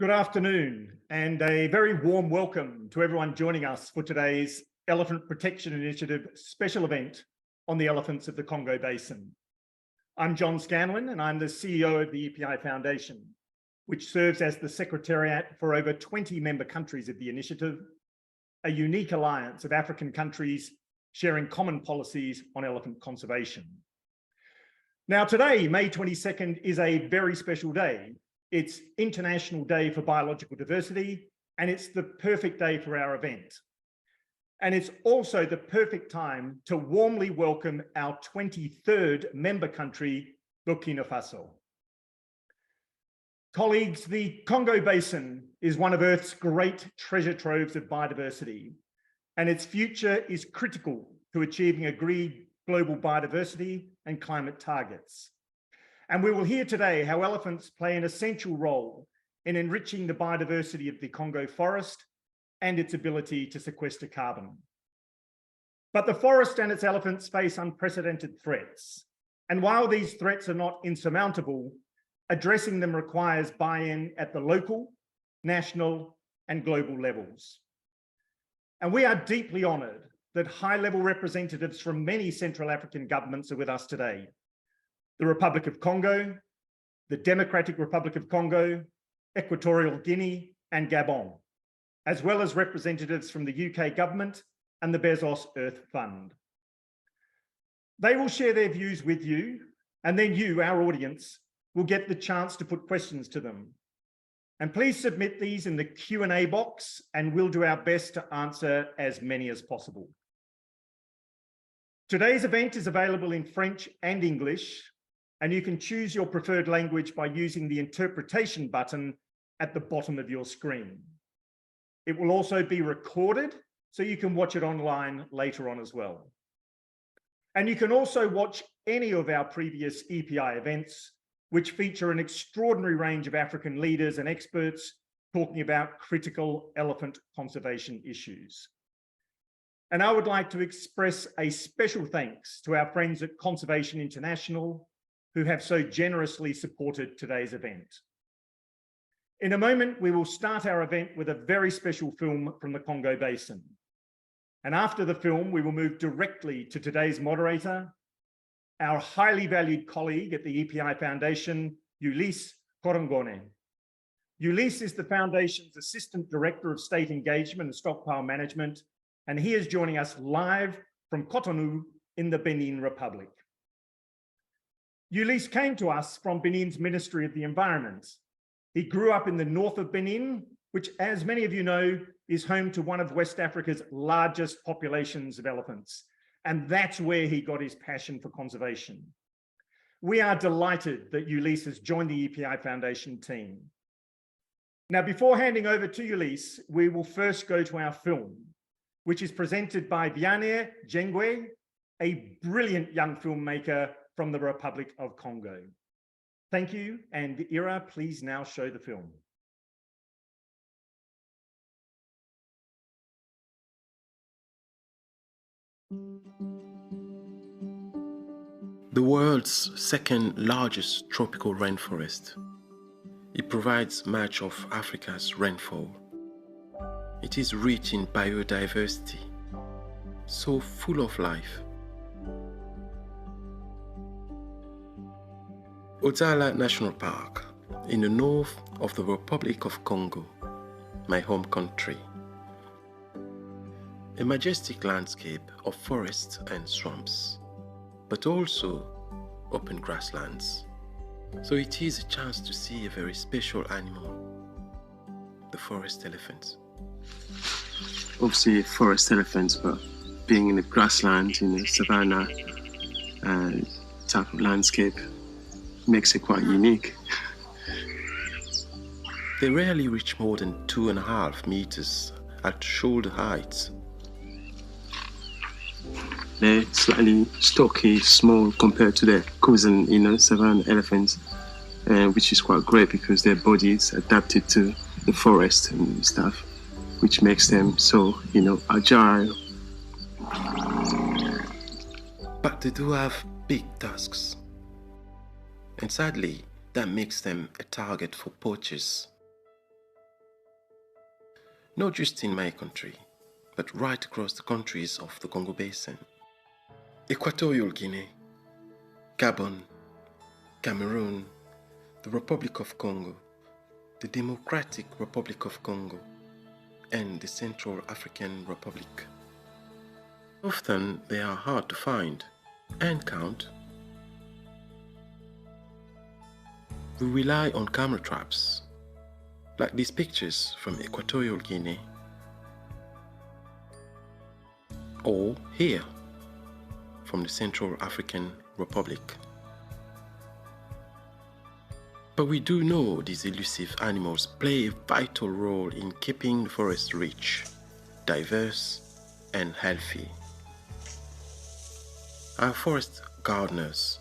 Good afternoon, and a very warm welcome to everyone joining us for today's Elephant Protection Initiative special event on the elephants of the Congo Basin. I'm John Scanlon, and I'm the CEO of the EPI Foundation, which serves as the secretariat for over 20 member countries of the initiative, a unique alliance of African countries sharing common policies on elephant conservation. Now today, May 22nd, is a very special day. It's International Day for Biological Diversity, and it's the perfect day for our event. And it's also the perfect time to warmly welcome our 23rd member country, Burkina Faso. Colleagues, the Congo Basin is one of Earth's great treasure troves of biodiversity, and its future is critical to achieving agreed global biodiversity and climate targets. And we will hear today how elephants play an essential role in enriching the biodiversity of the Congo forest and its ability to sequester carbon. But the forest and its elephants face unprecedented threats. And while these threats are not insurmountable, addressing them requires buy-in at the local, national, and global levels. And we are deeply honoured that high-level representatives from many Central African governments are with us today. The Republic of Congo, the Democratic Republic of Congo, Equatorial Guinea, and Gabon, as well as representatives from the UK government and the Bezos Earth Fund. They will share their views with you, and then you, our audience, will get the chance to put questions to them. And please submit these in the Q&A box, and we'll do our best to answer as many as possible. Today's event is available in French and English, and you can choose your preferred language by using the interpretation button at the bottom of your screen. It will also be recorded, so you can watch it online later on as well. And you can also watch any of our previous EPI events, which feature an extraordinary range of African leaders and experts talking about critical elephant conservation issues. And I would like to express a special thanks to our friends at Conservation International, who have so generously supported today's event. In a moment, we will start our event with a very special film from the Congo Basin. And after the film, we will move directly to today's moderator, our highly valued colleague at the EPI Foundation, Ulysse Korongone. Ulysse is the Foundation's Assistant Director of State Engagement and Stockpile Management, and he is joining us live from Cotonou in the Benin Republic. Ulysse came to us from Benin's Ministry of the Environment. He grew up in the north of Benin, which, as many of you know, is home to one of West Africa's largest populations of elephants. And that's where he got his passion for conservation. We are delighted that Ulysse has joined the EPI Foundation team. Now, before handing over to Ulysse, we will first go to our film, which is presented by Vianet Djenguet, a brilliant young filmmaker from the Republic of Congo. Thank you, and Ira, please now show the film. The world's second largest tropical rainforest. It provides much of Africa's rainfall. It is rich in biodiversity, so full of life. Ozala National Park, in the north of the Republic of Congo, my home country. A majestic landscape of forests and swamps, but also open grasslands. So it is a chance to see a very special animal, the forest elephant. Obviously forest elephants, but being in the grassland, in the savanna type of landscape, makes it quite unique. They rarely reach more than 2.5 meters at shoulder height. They're slightly stocky, small compared to their cousin, savanna elephants, which is quite great because their bodies adapted to the forest and stuff, which makes them so, agile. But they do have big tusks. And sadly, that makes them a target for poachers. not just in my country, but right across the countries of the Congo Basin. Equatorial Guinea, Gabon, Cameroon, the Republic of Congo, the Democratic Republic of Congo, and the Central African Republic. Often they are hard to find and count. We rely on camera traps, like these pictures from Equatorial Guinea, or here from the Central African Republic. But we do know these elusive animals play a vital role in keeping the forest rich, diverse, and healthy. Our forest gardeners,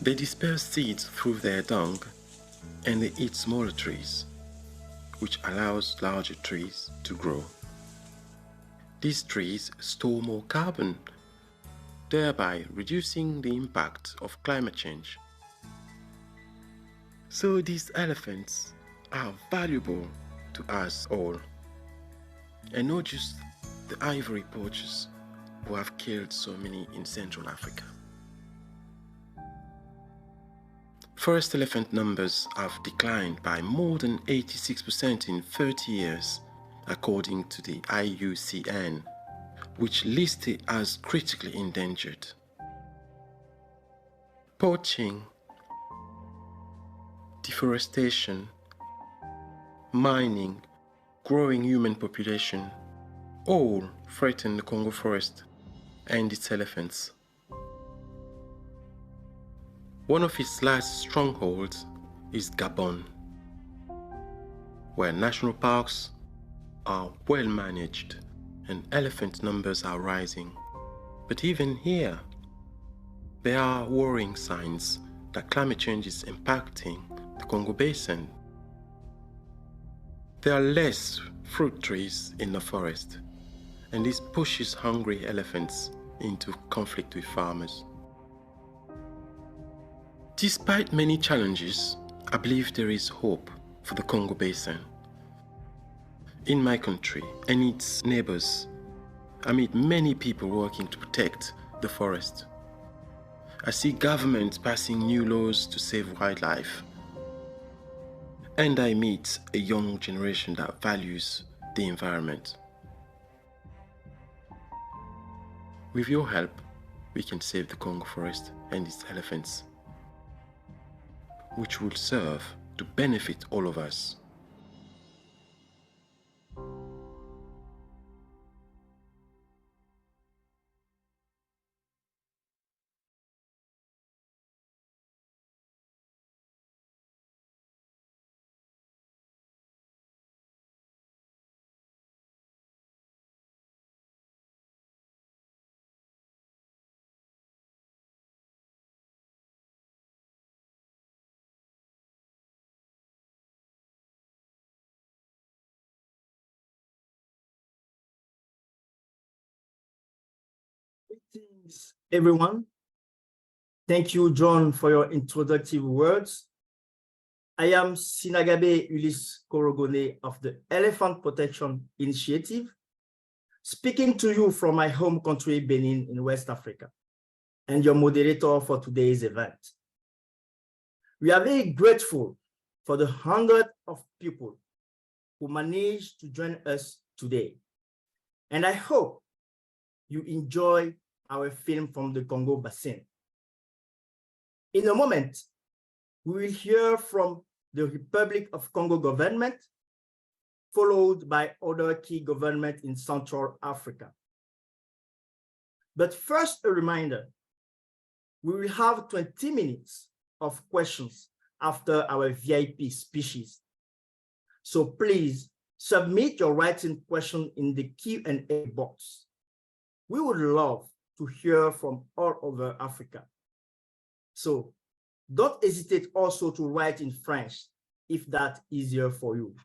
they disperse seeds through their dung and they eat smaller trees, which allows larger trees to grow. These trees store more carbon, thereby reducing the impact of climate change. So these elephants are valuable to us all, and not just the ivory poachers who have killed so many in Central Africa. Forest elephant numbers have declined by more than 86% in 30 years, according to the IUCN, which lists it as critically endangered. Poaching, deforestation, mining, growing human population, all threaten the Congo forest and its elephants. One of its last strongholds is Gabon, where national parks are well managed and elephant numbers are rising. But even here, there are worrying signs that climate change is impacting the Congo Basin. There are less fruit trees in the forest, and this pushes hungry elephants into conflict with farmers. Despite many challenges, I believe there is hope for the Congo Basin. In my country and its neighbors, I meet many people working to protect the forest. I see governments passing new laws to save wildlife. And I meet a young generation that values the environment. With your help, we can save the Congo forest and its elephants, which will serve to benefit all of us. Greetings, everyone. Thank you, John, for your introductory words. I am Sinagabe Ulysse Korogone of the Elephant Protection Initiative, speaking to you from my home country, Benin, in West Africa, and your moderator for today's event. We are very grateful for the hundreds of people who managed to join us today, and I hope you enjoy our film from the Congo Basin. In a moment, we will hear from the Republic of Congo government, followed by other key governments in Central Africa. But first, a reminder, we will have 20 minutes of questions after our VIP speeches. So please submit your written question in the Q&A box. We would love to hear from all over Africa. So don't hesitate also to write in French if that's easier for you.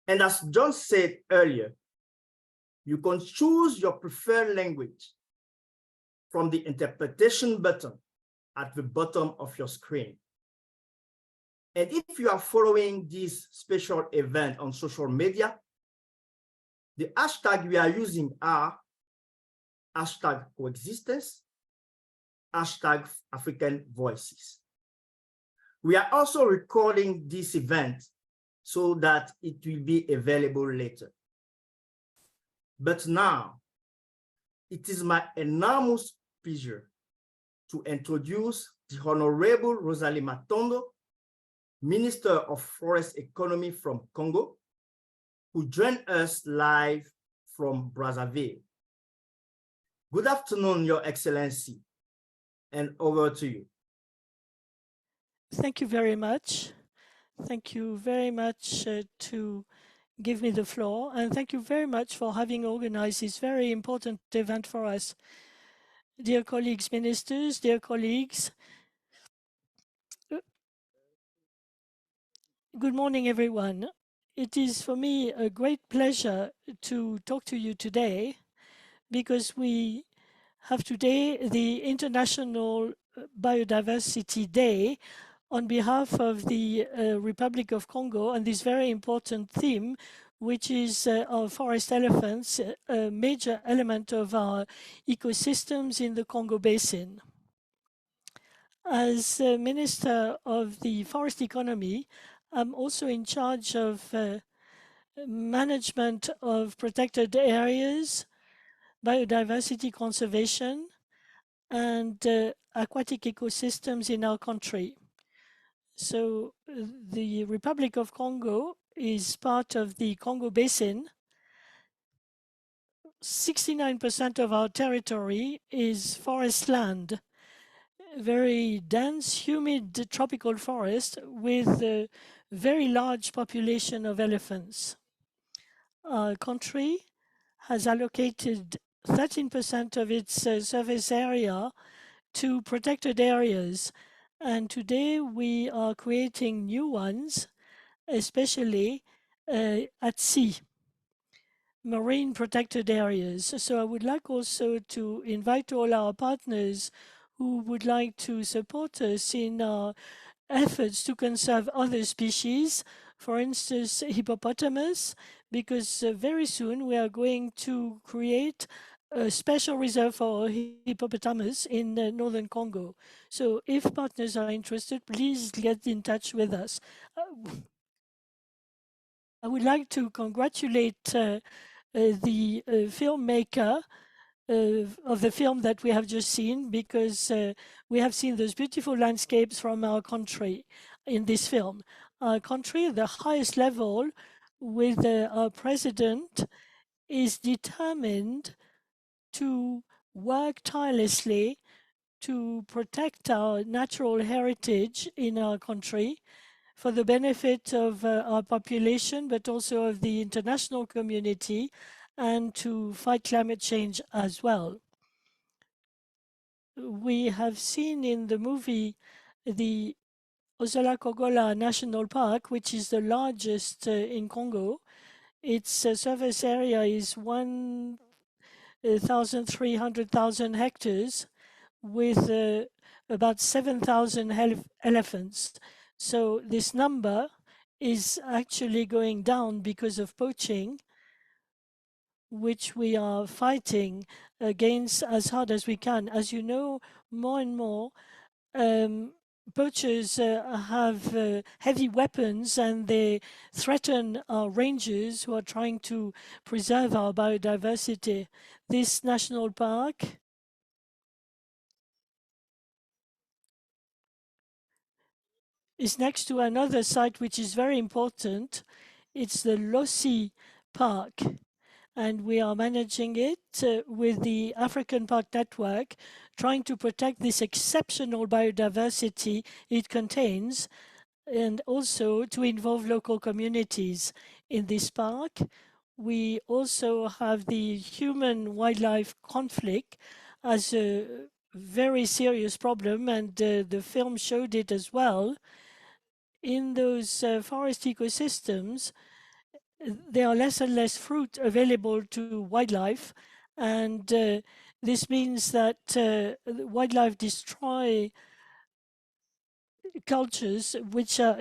And as John said earlier, you can choose your preferred language from the interpretation button at the bottom of your screen. And if you are following this special event on social media, the hashtag we are using are hashtag coexistence, hashtag African voices. We are also recording this event so that it will be available later. But now, it is my enormous pleasure to introduce the Honorable Rosalie Matondo, Minister of Forest Economy from Congo, who joined us live from Brazzaville. Good afternoon, Your Excellency, and over to you. Thank you very much. Thank you very much to give me the floor, and thank you very much for having organized this very important event for us. Dear colleagues, ministers, dear colleagues, good morning, everyone. It is for me a great pleasure to talk to you today because we have today the International Biodiversity Day on behalf of the Republic of Congo on this very important theme, which is our forest elephants, a major element of our ecosystems in the Congo Basin. As Minister of the Forest Economy, I'm also in charge of management of protected areas, biodiversity conservation, and aquatic ecosystems in our country. So the Republic of Congo is part of the Congo Basin. 69% of our territory is forest land, very dense, humid tropical forest with a very large population of elephants. Our country has allocated 13% of its surface area to protected areas. And today we are creating new ones, especially at sea, marine protected areas. So I would like also to invite all our partners who would like to support us in our efforts to conserve other species, for instance, hippopotamus, because very soon we are going to create a special reserve for hippopotamus in northern Congo. So if partners are interested, please get in touch with us. I would like to congratulate the filmmaker of the film that we have just seen, because we have seen those beautiful landscapes from our country in this film. Our country, at the highest level, with our president, is determined to work tirelessly to protect our natural heritage in our country for the benefit of our population, but also of the international community, and to fight climate change as well. We have seen in the movie the Ozola-Kogola National Park, which is the largest in Congo. Its surface area is 1,300,000 hectares with about 7,000 elephants. So this number is actually going down because of poaching, which we are fighting against as hard as we can. As you know, more and more poachers have heavy weapons, and they threaten our rangers who are trying to preserve our biodiversity. This national park is next to another site which is very important. It's the Lossi Park, and we are managing it with the African Park Network, trying to protect this exceptional biodiversity it contains, and also to involve local communities in this park. We also have the human-wildlife conflict as a very serious problem, and the film showed it as well. In those forest ecosystems, there are less and less fruit available to wildlife, and this means that wildlife destroy cultures, which are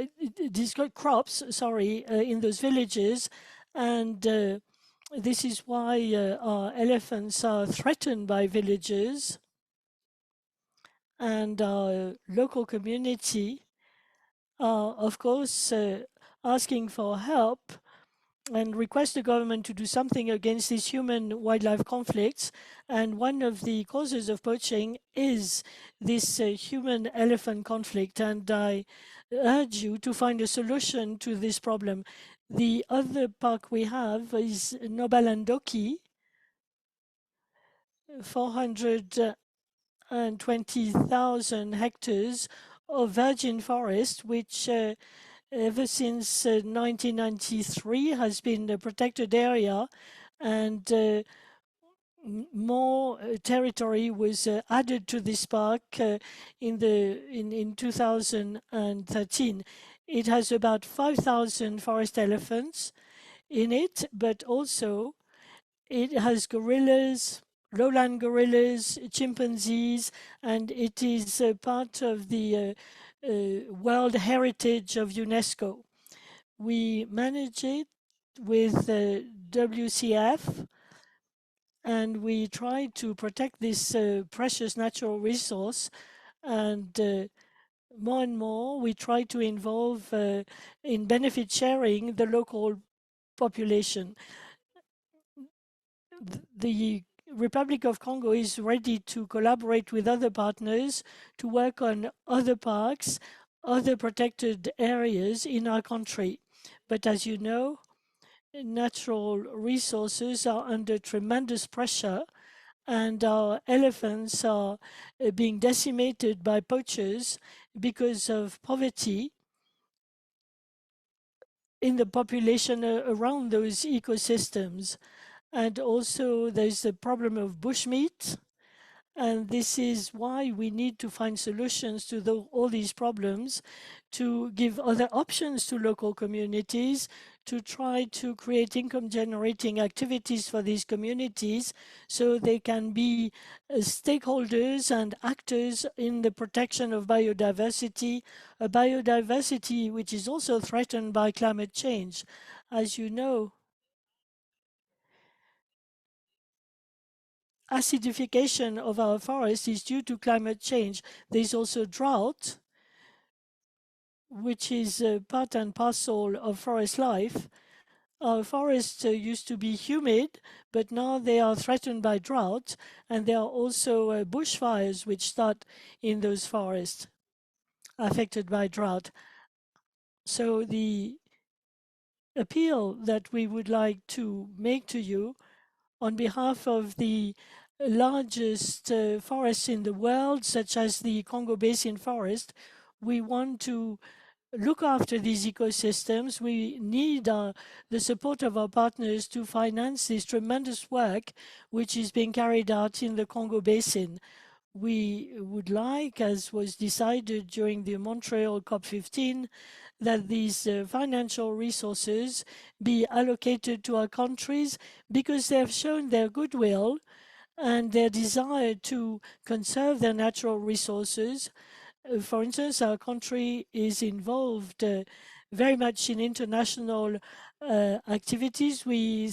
these crops, sorry, in those villages, and this is why our elephants are threatened by villagers, and our local community are, of course, asking for help and request the government to do something against these human-wildlife conflicts. And one of the causes of poaching is this human-elephant conflict. And I urge you to find a solution to this problem. The other park we have is Nobalandoki, 420,000 hectares of virgin forest, which ever since 1993 has been a protected area, and more territory was added to this park in 2013. It has about 5,000 forest elephants in it, but also it has gorillas, lowland gorillas, chimpanzees, and it is part of the World Heritage of UNESCO. We manage it with WCF, and we try to protect this precious natural resource, and more and more we try to involve in benefit sharing the local population. The Republic of Congo is ready to collaborate with other partners to work on other parks, other protected areas in our country. But as you know, natural resources are under tremendous pressure, and our elephants are being decimated by poachers because of poverty in the population around those ecosystems. And also there's the problem of bushmeat. And this is why we need to find solutions to all these problems, to give other options to local communities, to try to create income-generating activities for these communities so they can be stakeholders and actors in the protection of biodiversity, a biodiversity which is also threatened by climate change. As you know, acidification of our forests is due to climate change. There's also drought, which is part and parcel of forest life. Our forests used to be humid, but now they are threatened by drought, and there are also bushfires which start in those forests affected by drought. So the appeal that we would like to make to you on behalf of the largest forests in the world, such as the Congo Basin forest, we want to look after these ecosystems. We need the support of our partners to finance this tremendous work which is being carried out in the Congo Basin. We would like, as was decided during the Montreal COP15, that these financial resources be allocated to our countries because they have shown their goodwill and their desire to conserve their natural resources. For instance, our country is involved very much in international activities.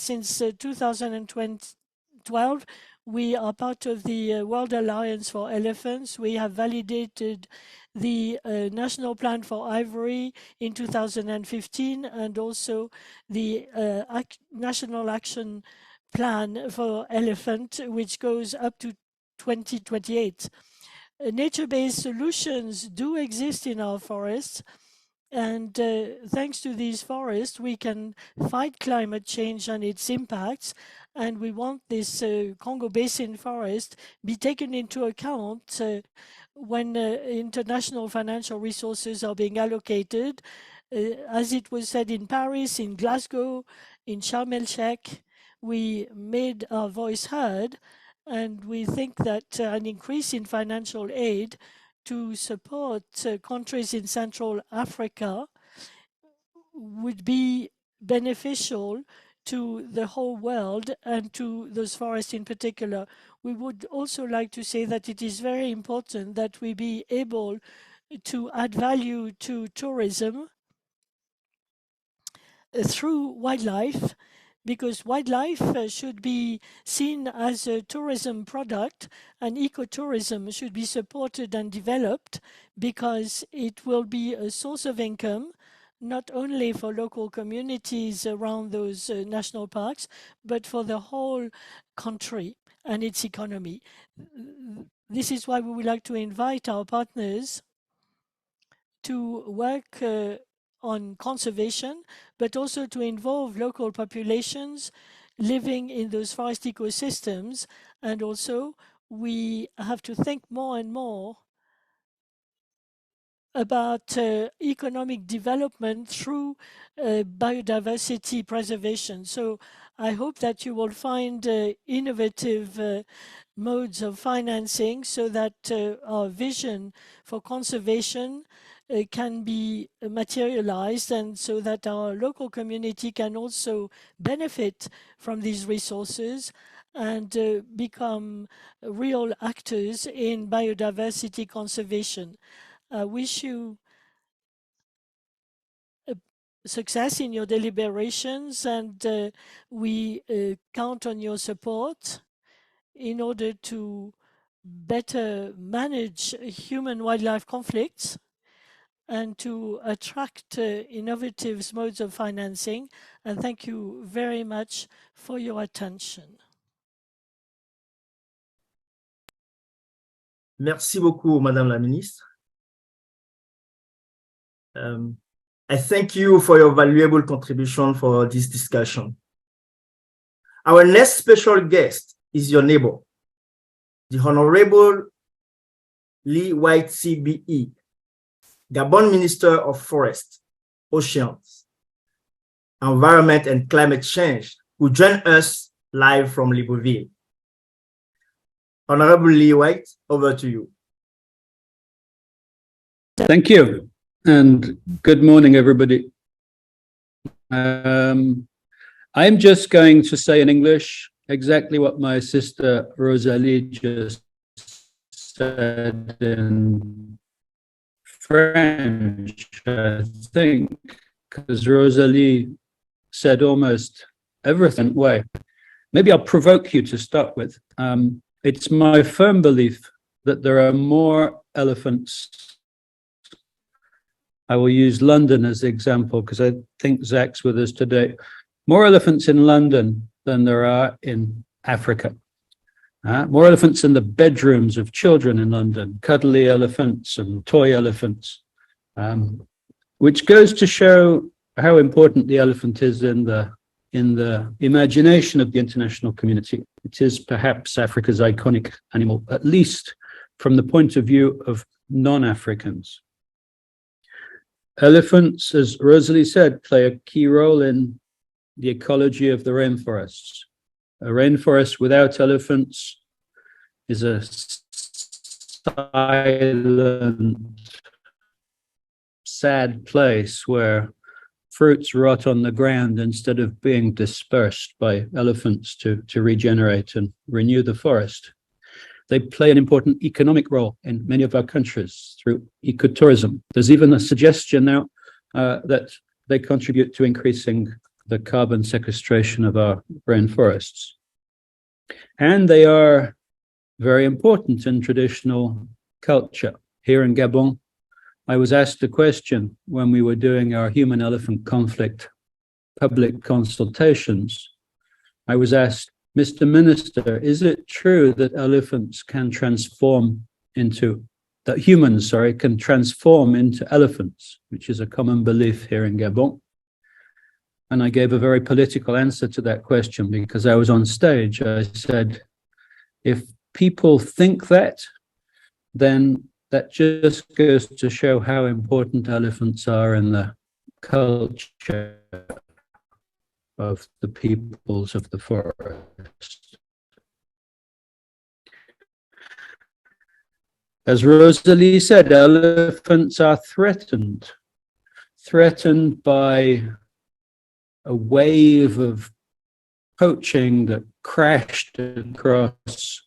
Since 2012, we are part of the World Alliance for Elephants. We have validated the National Plan for Ivory in 2015, and also the National Action Plan for Elephant, which goes up to 2028. Nature-based solutions do exist in our forests, and thanks to these forests, we can fight climate change and its impacts. And we want this Congo Basin forest be taken into account when international financial resources are being allocated. As it was said in Paris, in Glasgow, in Sharm el-Sheikh, we made our voice heard. And we think that an increase in financial aid to support countries in Central Africa would be beneficial to the whole world and to those forests in particular. We would also like to say that it is very important that we be able to add value to tourism through wildlife, because wildlife should be seen as a tourism product, and ecotourism should be supported and developed because it will be a source of income, not only for local communities around those national parks, but for the whole country and its economy. This is why we would like to invite our partners to work on conservation, but also to involve local populations living in those forest ecosystems. And also, we have to think more and more about economic development through biodiversity preservation. So I hope that you will find innovative modes of financing so that our vision for conservation can be materialized, and so that our local community can also benefit from these resources and become real actors in biodiversity conservation. I wish you success in your deliberations, and we count on your support in order to better manage human-wildlife conflicts and to attract innovative modes of financing. And thank you very much for your attention. Merci beaucoup, Madame la Ministre. I thank you for your valuable contribution for this discussion. Our next special guest is your neighbor, the Honourable Lee White CBE, Gabon Minister of Forest, Oceans, Environment and Climate Change, who join us live from Libreville. Honourable Lee White, over to you. Thank you, and good morning, everybody. I'm just going to say in English exactly what my sister Rosalie just said in French, I think, because Rosalie said almost everything way. Maybe I'll provoke you to start with. It's my firm belief that there are more elephants. I will use London as the example because I think Zach's with us today. More elephants in London than there are in Africa. More elephants in the bedrooms of children in London, cuddly elephants and toy elephants, which goes to show how important the elephant is in the imagination of the international community. It is perhaps Africa's iconic animal, at least from the point of view of non-Africans. Elephants, as Rosalie said, play a key role in the ecology of the rainforests. A rainforest without elephants is a silent, sad place where fruits rot on the ground instead of being dispersed by elephants to regenerate and renew the forest. They play an important economic role in many of our countries through ecotourism. There's even a suggestion now that they contribute to increasing the carbon sequestration of our rainforests. And they are very important in traditional culture. Here in Gabon, I was asked a question when we were doing our human-elephant conflict public consultations. I was asked, Mr. Minister, is it true that elephants can transform into, that humans, can transform into elephants, which is a common belief here in Gabon? And I gave a very political answer to that question because I was on stage. I said, if people think that, then that just goes to show how important elephants are in the culture of the peoples of the forest. As Rosalie said, elephants are threatened by a wave of poaching that crashed across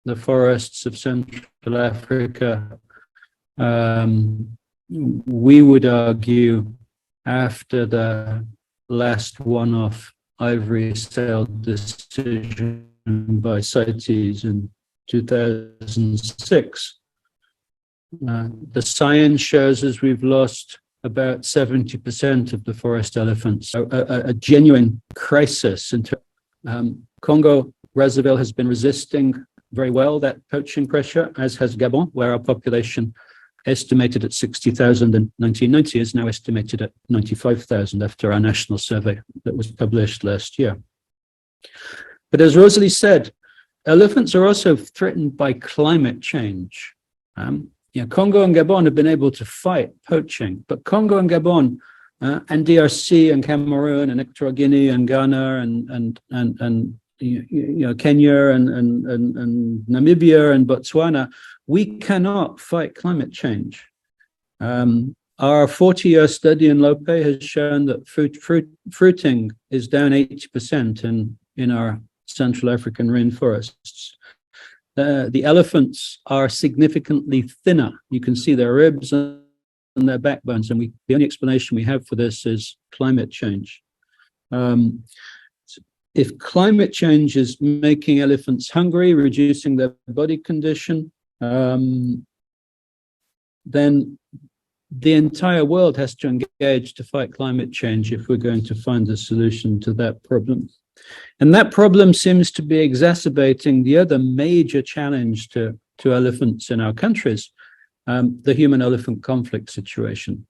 the forests of Central Africa We would argue after the last one-off ivory sale decision by CITES in 2006, the science shows us we've lost about 70% of the forest elephants, a genuine crisis. Congo-Brazzaville has been resisting very well that poaching pressure, as has Gabon, where our population estimated at 60,000 in 1990 is now estimated at 95,000 after our national survey that was published last year. But as Rosalie said, elephants are also threatened by climate change. Congo and Gabon have been able to fight poaching, but Congo and Gabon and DRC and Cameroon and Equatorial Guinea and Ghana and Kenya and Namibia and Botswana, we cannot fight climate change. Our 40-year study in Lope has shown that fruiting is down 80% in our Central African rainforests. The elephants are significantly thinner. You can see their ribs and their backbones, and the only explanation we have for this is climate change. If climate change is making elephants hungry, reducing their body condition, then the entire world has to engage to fight climate change if we're going to find a solution to that problem. And that problem seems to be exacerbating the other major challenge to elephants in our countries, the human-elephant conflict situation.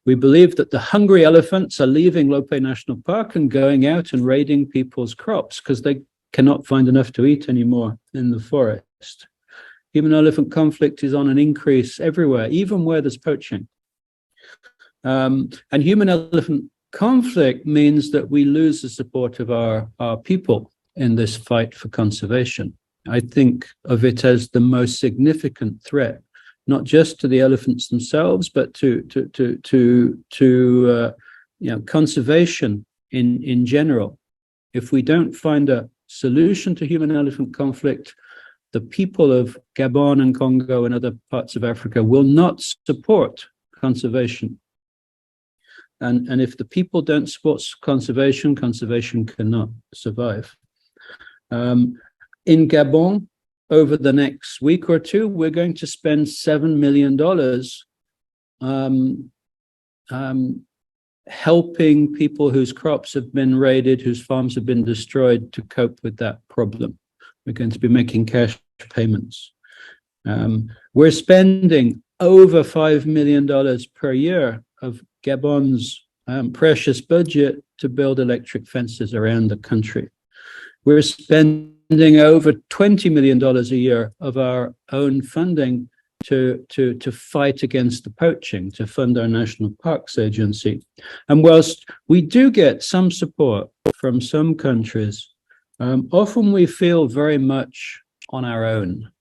We believe that the hungry elephants are leaving Lope National Park and going out and raiding people's crops because they cannot find enough to eat anymore in the forest. Human-elephant conflict is on an increase everywhere, even where there's poaching. And human-elephant conflict means that we lose the support of our people in this fight for conservation. I think of it as the most significant threat, not just to the elephants themselves, but to conservation in general. If we don't find a solution to human-elephant conflict, the people of Gabon and Congo and other parts of Africa will not support conservation. And if the people don't support conservation, conservation cannot survive. In Gabon, over the next week or two, we're going to spend $7 million helping people whose crops have been raided, whose farms have been destroyed, to cope with that problem. We're going to be making cash payments. We're spending over $5 million per year of Gabon's precious budget to build electric fences around the country. We're spending over $20 million a year of our own funding to fight against the poaching, to fund our National Parks Agency. And whilst we do get some support from some countries, often we feel very much on our own,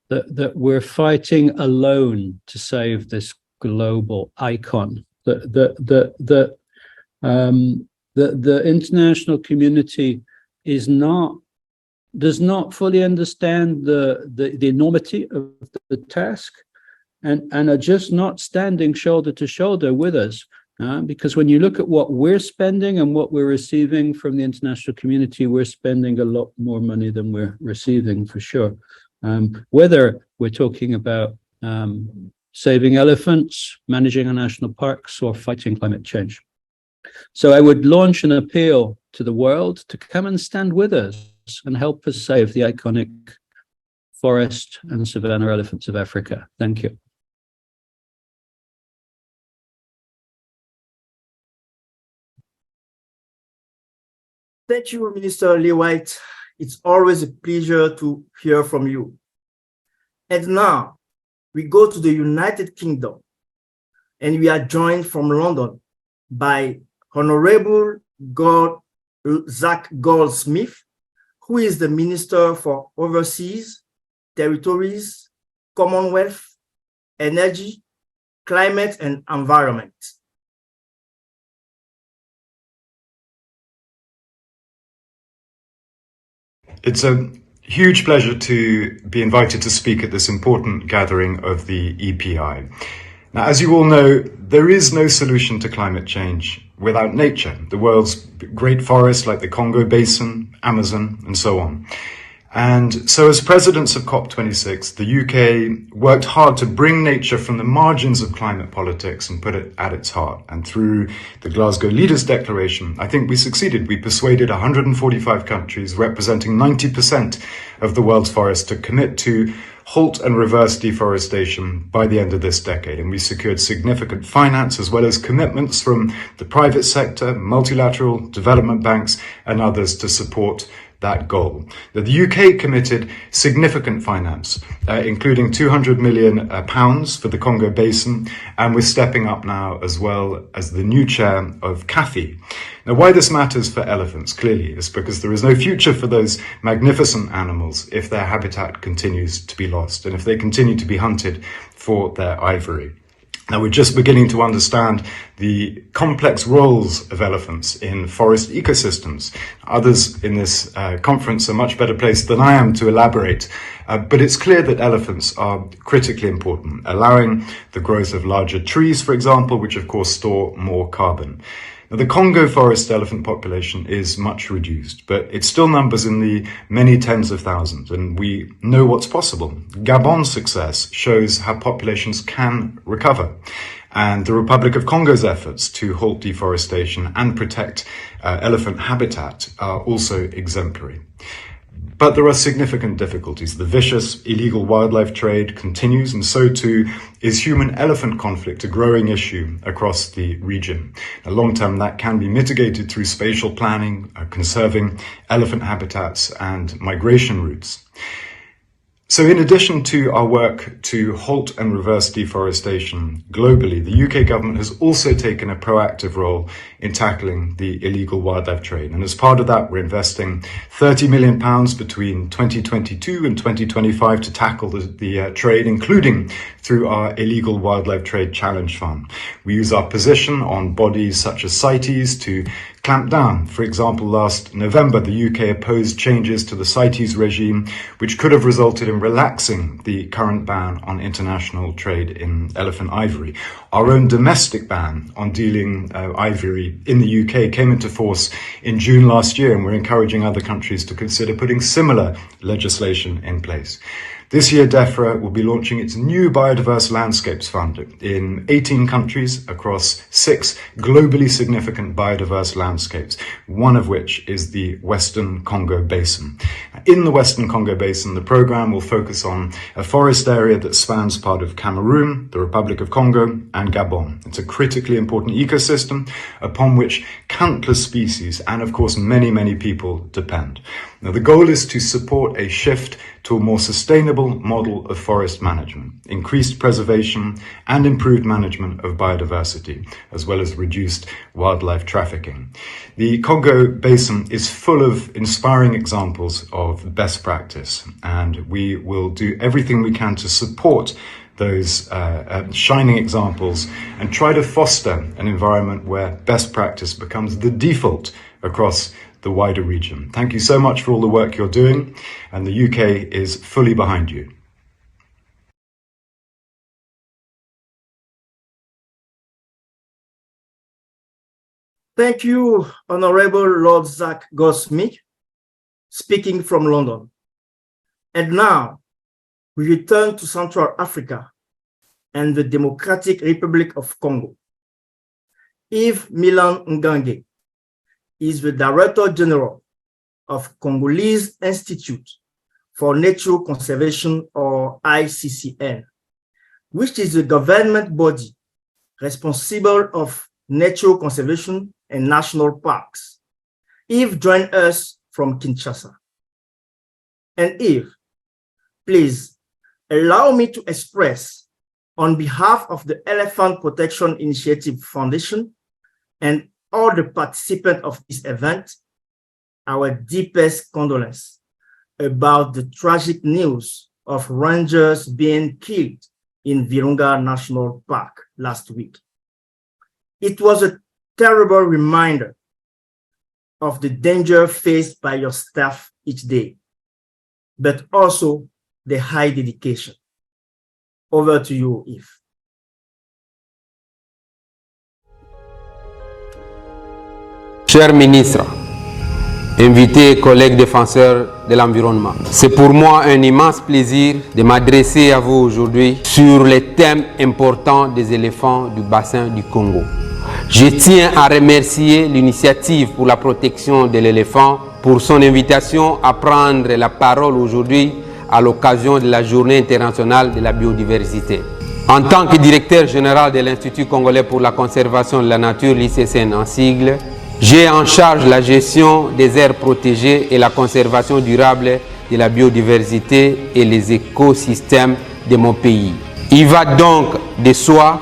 that we're fighting alone to save this global icon. The international community does not fully understand the enormity of the task, and are just not standing shoulder to shoulder with us. Because when you look at what we're spending and what we're receiving from the international community, we're spending a lot more money than we're receiving, for sure. Whether we're talking about saving elephants, managing our national parks, or fighting climate change. So I would launch an appeal to the world to come and stand with us and help us save the iconic forest and savanna elephants of Africa. Thank you. Thank you, Minister Lee White. It's always a pleasure to hear from you. And now we go to the United Kingdom, and we are joined from London by Honourable Zach Goldsmith, who is the Minister for Overseas, Territories, Commonwealth, Energy, Climate and Environment. It's a huge pleasure to be invited to speak at this important gathering of the EPI. Now, as you all know, there is no solution to climate change without nature, the world's great forests like the Congo Basin, Amazon, and so on. And so as presidents of COP26, the UK worked hard to bring nature from the margins of climate politics and put it at its heart. And through the Glasgow Leaders Declaration, I think we succeeded. We persuaded 145 countries representing 90% of the world's forests to commit to halt and reverse deforestation by the end of this decade. And we secured significant finance as well as commitments from the private sector, multilateral development banks, and others to support that goal. The UK committed significant finance, including £200 million for the Congo Basin, and we're stepping up now as well as the new chair of CAFI. Now, why this matters for elephants, clearly, is because there is no future for those magnificent animals if their habitat continues to be lost and if they continue to be hunted for their ivory. Now, we're just beginning to understand the complex roles of elephants in forest ecosystems. Others in this conference are much better placed than I am to elaborate, but it's clear that elephants are critically important, allowing the growth of larger trees, for example, which of course store more carbon. Now, the Congo forest elephant population is much reduced, but it still numbers in the many tens of thousands, and we know what's possible. Gabon's success shows how populations can recover, and the Republic of Congo's efforts to halt deforestation and protect elephant habitat are also exemplary. But there are significant difficulties. The vicious illegal wildlife trade continues, and so too is human-elephant conflict, a growing issue across the region. Now, long-term, that can be mitigated through spatial planning, conserving elephant habitats, and migration routes. So in addition to our work to halt and reverse deforestation globally, the UK government has also taken a proactive role in tackling the illegal wildlife trade. And as part of that, we're investing £30 million between 2022 and 2025 to tackle the trade, including through our Illegal Wildlife Trade Challenge Fund. We use our position on bodies such as CITES to clamp down. For example, last November, the UK opposed changes to the CITES regime, which could have resulted in relaxing the current ban on international trade in elephant ivory. Our own domestic ban on dealing ivory in the UK came into force in June last year, and we're encouraging other countries to consider putting similar legislation in place. This year, DEFRA will be launching its new Biodiverse Landscapes Fund in 18 countries across 6 globally significant biodiverse landscapes, one of which is the Western Congo Basin. In the Western Congo Basin, the program will focus on a forest area that spans part of Cameroon, the Republic of Congo, and Gabon. It's a critically important ecosystem upon which countless species and, of course, many, many people depend. Now, the goal is to support a shift to a more sustainable model of forest management, increased preservation and improved management of biodiversity, as well as reduced wildlife trafficking. The Congo Basin is full of inspiring examples of best practice, and we will do everything we can to support those shining examples and try to foster an environment where best practice becomes the default across the wider region. Thank you so much for all the work you're doing, and the UK is fully behind you. Thank you, Honourable Lord Zach Goldsmith, speaking from London. And now, we return to Central Africa and the Democratic Republic of Congo. Yves Milan Ngange is the Director General of Congolese Institute for Nature Conservation, or ICCN, which is a government body responsible of nature conservation and national parks. Yves joined us from Kinshasa. And Yves, please allow me to express, on behalf of the Elephant Protection Initiative Foundation and all the participants of this event, our deepest condolence about the tragic news of rangers being killed in Virunga National Park last week. It was a terrible reminder of the danger faced by your staff each day. but also the high dedication. Over to you, Yves. Chers ministres, invités et collègues défenseurs de l'environnement, c'est pour moi un immense plaisir de m'adresser à vous aujourd'hui sur les thèmes importants des éléphants du bassin du Congo. Je tiens à remercier l'initiative pour la protection de l'éléphant pour son invitation à prendre la parole aujourd'hui à l'occasion de la Journée internationale de la biodiversité. En tant que directeur général de l'Institut congolais pour la conservation de la nature, l'ICCN en sigle, j'ai en charge la gestion des aires protégées et la conservation durable de la biodiversité et les écosystèmes de mon pays. Il va donc de soi,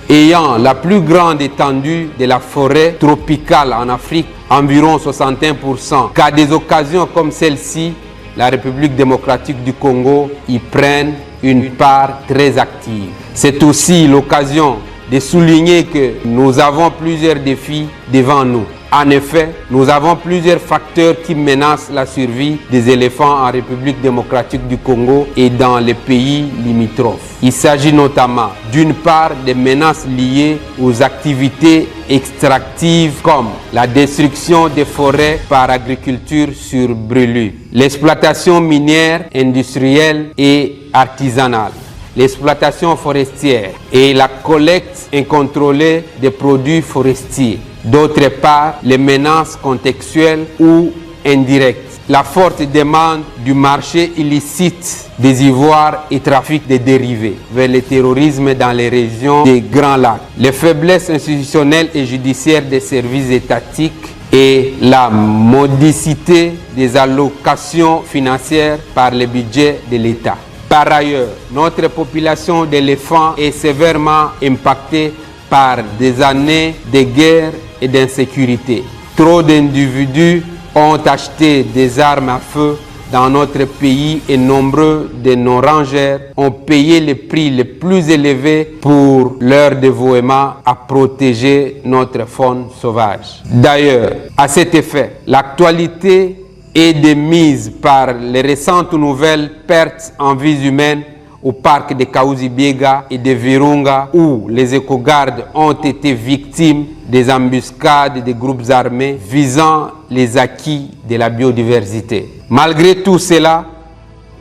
ayant la plus grande étendue de la forêt tropicale en Afrique, environ 61%, qu'à des occasions comme celle-ci, la République démocratique du Congo y prenne une part très active. C'est aussi l'occasion de souligner que nous avons plusieurs défis devant nous. En effet, nous avons plusieurs facteurs qui menacent la survie des éléphants en République démocratique du Congo et dans les pays limitrophes. Il s'agit notamment d'une part des menaces liées aux activités extractives comme la destruction des forêts par agriculture sur brûlures, l'exploitation minière, industrielle et artisanale, l'exploitation forestière et la collecte incontrôlée des produits forestiers. D'autre part, les menaces contextuelles ou indirectes, la forte demande du marché illicite des ivoires et trafic des dérivés vers le terrorisme dans les régions des Grands Lacs, les faiblesses institutionnelles et judiciaires des services étatiques et la modicité des allocations financières par le budget de l'État. Par ailleurs, notre population d'éléphants est sévèrement impactée par des années de guerre et d'insécurité. Trop d'individus ont acheté des armes à feu dans notre pays et nombreux de nos rangers ont payé les prix les plus élevés pour leur dévouement à protéger notre faune sauvage. D'ailleurs, à cet effet, l'actualité est démise par les récentes nouvelles pertes en vies humaines au parc de Kaouzi-Biega et de Virunga, où les éco-gardes ont été victimes des embuscades des groupes armés visant les acquis de la biodiversité. Malgré tout cela,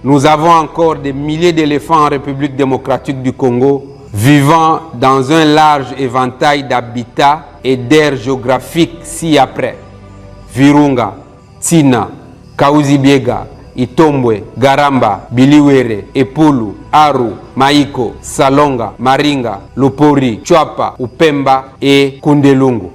nous avons encore des milliers d'éléphants en République démocratique du Congo vivant dans un large éventail d'habitats et d'aires géographiques ci-après. Virunga, Tsina, Kaouzi-Biega, Itombwe, Garamba, Biliwere, Epulu, Aru, Maiko, Salonga, Maringa, Lupori, Chwapa, Upemba et Kundelungu.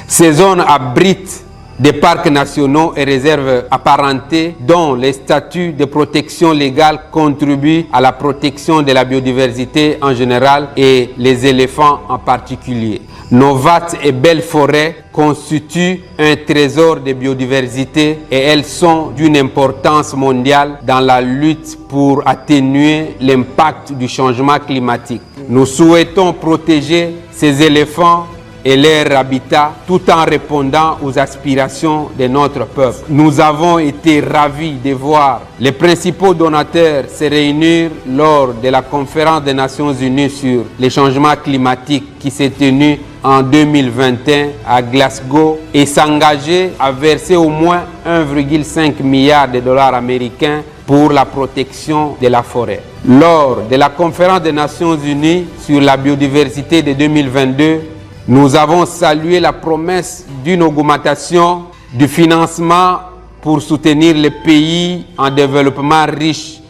Ces zones abritent des parcs nationaux et réserves apparentés dont les statuts de protection légale contribuent à la protection de la biodiversité en général et les éléphants en particulier. Nos vastes et belles forêts constituent un trésor de biodiversité et elles sont d'une importance mondiale dans la lutte pour atténuer l'impact du changement climatique. Nous souhaitons protéger ces éléphants et leur habitat tout en répondant aux aspirations de notre peuple. Nous avons été ravis de voir les principaux donateurs se réunir lors de la conférence des Nations Unies sur les changements climatiques qui s'est tenue en 2021 à Glasgow et s'engager à verser au moins 1,5 milliard de dollars américains pour la protection de la forêt. Lors de la conférence des Nations Unies sur la biodiversité de 2022, nous avons salué la promesse d'une augmentation du financement pour soutenir les pays en développement riches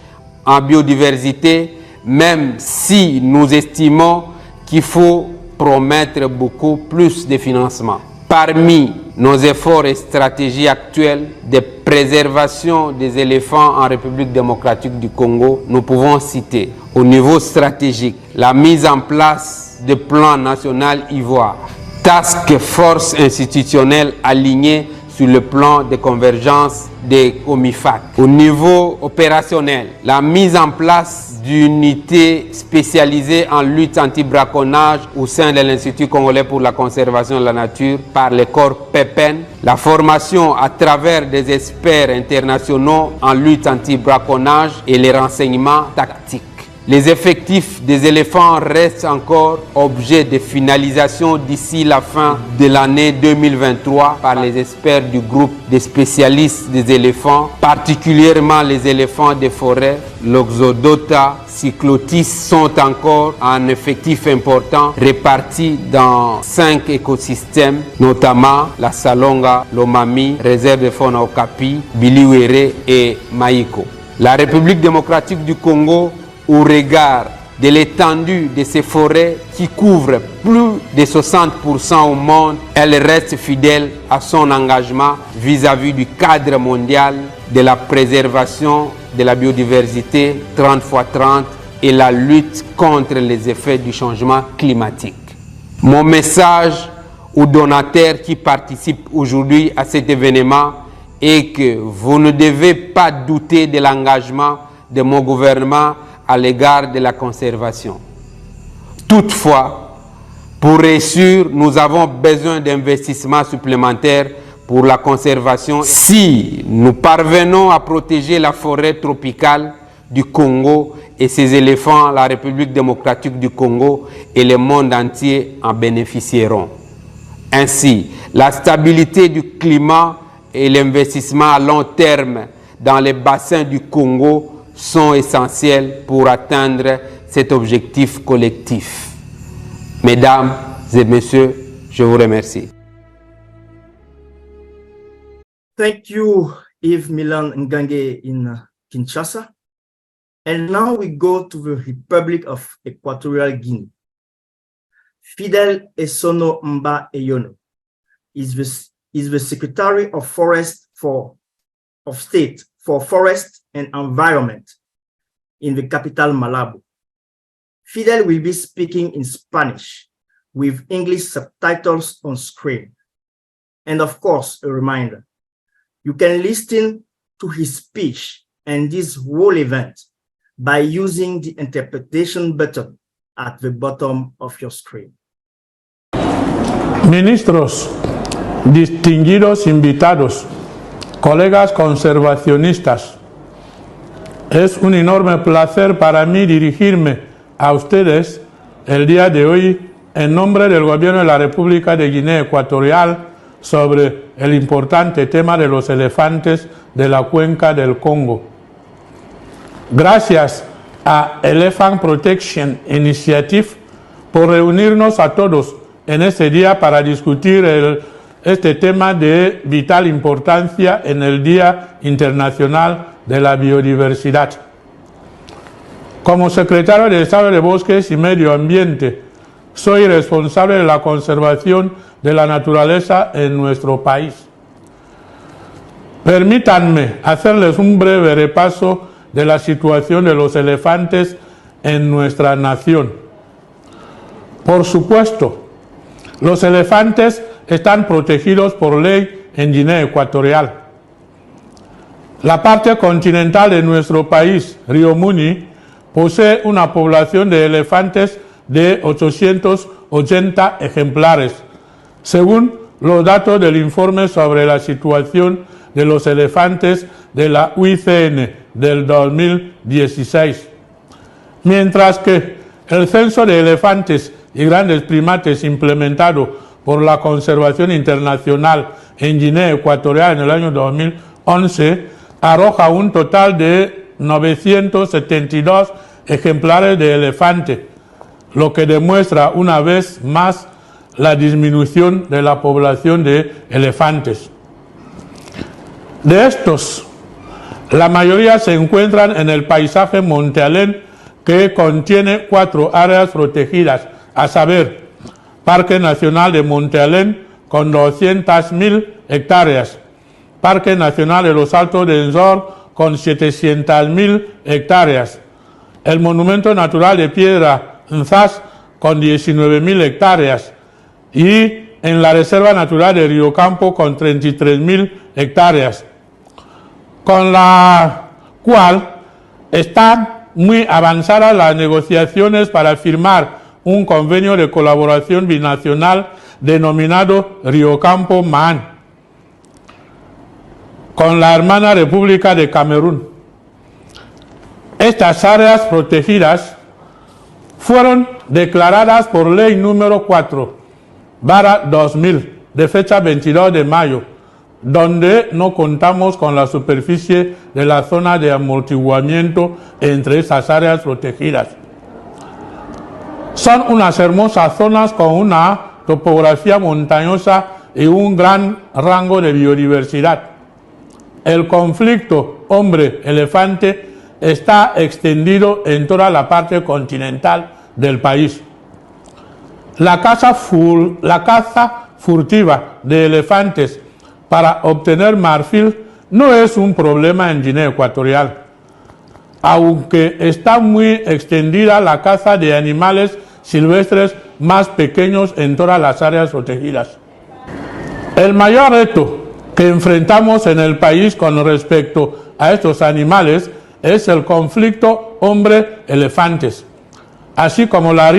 en biodiversité, même si nous estimons qu'il faut promettre beaucoup plus de financement. Parmi nos efforts et stratégies actuelles de préservation des éléphants en République démocratique du Congo, nous pouvons citer au niveau stratégique la mise en place de plan national ivoire, task force institutionnelle alignée sur le plan de convergence des COMIFAC. Au niveau opérationnel, la mise en place d'unités spécialisées en lutte anti-braconnage au sein de l'Institut congolais pour la conservation de la nature par les corps PEPEN, la formation à travers des experts internationaux en lutte anti-braconnage et les renseignements tactiques. Les effectifs des éléphants restent encore objet de finalisation d'ici la fin de l'année 2023 par les experts du groupe des spécialistes des éléphants, particulièrement les éléphants des forêts. L'Oxodota cyclotis sont encore en effectif important répartis dans 5 écosystèmes, notamment la Salonga, l'Omami, réserve de faune Okapi, Biliwere et Maïko. La République démocratique du Congo, au regard de l'étendue de ces forêts qui couvrent plus de 60% au monde, elle reste fidèle à son engagement vis-à-vis du cadre mondial de la préservation de la biodiversité 30x30 et la lutte contre les effets du changement climatique. Mon message aux donateurs qui participent aujourd'hui à cet événement est que vous ne devez pas douter de l'engagement de mon gouvernement à l'égard de la conservation. Toutefois, pour réussir, nous avons besoin d'investissements supplémentaires pour la conservation. Si nous parvenons à protéger la forêt tropicale du Congo et ses éléphants, la République démocratique du Congo et le monde entier en bénéficieront. Ainsi, la stabilité du climat et l'investissement à long terme dans les bassins du Congo sont essentiels pour atteindre cet objectif collectif. Mesdames et messieurs, je vous remercie. Thank you, Yves Milan Ngange in Kinshasa. And now we go to the Republic of Equatorial Guinea. Fidel Esono Mba Eyono is the Secretary of State for Forest and Environment in the capital Malabo. Fidel will be speaking in Spanish with English subtitles on screen. And of course, a reminder, you can listen to his speech and this whole event by using the interpretation button at the bottom of your screen. Ministros, distinguidos invitados, colegas conservacionistas, es un enorme placer para mí dirigirme a ustedes el día de hoy en nombre del Gobierno de la República de Guinea Ecuatorial sobre el importante tema de los elefantes de la cuenca del Congo. Gracias a Elephant Protection Initiative por reunirnos a todos en ese día para discutir este tema de vital importancia en el Día Internacional de la Biodiversidad. Como secretario de Estado de Bosques y Medio Ambiente, soy responsable de la conservación de la naturaleza en nuestro país. Permítanme hacerles un breve repaso de la situación de los elefantes en nuestra nación. Por supuesto, los elefantes están protegidos por ley en Guinea Ecuatorial. La parte continental de nuestro país, Río Muni, posee una población de elefantes de 880 ejemplares, según los datos del informe sobre la situación de los elefantes de la UICN del 2016. Mientras que el censo de elefantes y grandes primates implementado por la Conservación Internacional en Guinea Ecuatorial en el año 2011 arroja un total de 972 ejemplares de elefante, lo que demuestra una vez más la disminución de la población de elefantes. De estos, la mayoría se encuentran en el paisaje montealén, que contiene 4 áreas protegidas, a saber, Parque Nacional de Montealén con 200.000 hectáreas, Parque Nacional de los Altos de Enzor con 700.000 hectáreas, el Monumento Natural de Piedra Nzas con 19.000 hectáreas y en la Reserva Natural de Río Campo con 33.000 hectáreas, con la cual están muy avanzadas las negociaciones para firmar un convenio de colaboración binacional denominado Río Campo-Man con la hermana República de Camerún. Estas áreas protegidas fueron declaradas por ley número 4/2000 de fecha 22 de mayo, donde no contamos con la superficie de la zona de amortiguamiento entre esas áreas protegidas. Son unas hermosas zonas con una topografía montañosa y un gran rango de biodiversidad. El conflicto hombre-elefante está extendido en toda la parte continental del país. La caza furtiva de elefantes para obtener marfil no es un problema en Guinea Ecuatorial, aunque está muy extendida la caza de animales silvestres más pequeños en todas las áreas protegidas. El mayor reto que enfrentamos en el país con respecto a estos animales es el conflicto hombre-elefantes, así como la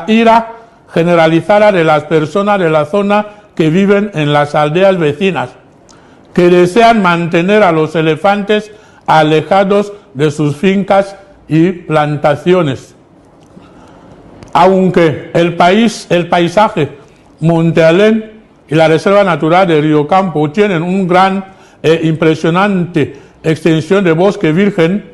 ira generalizada de las personas de la zona que viven en las aldeas vecinas, que desean mantener a los elefantes alejados de sus fincas y plantaciones. Aunque el paisaje montealén y la Reserva Natural de Río Campo tienen un gran e impresionante extensión de bosque virgen,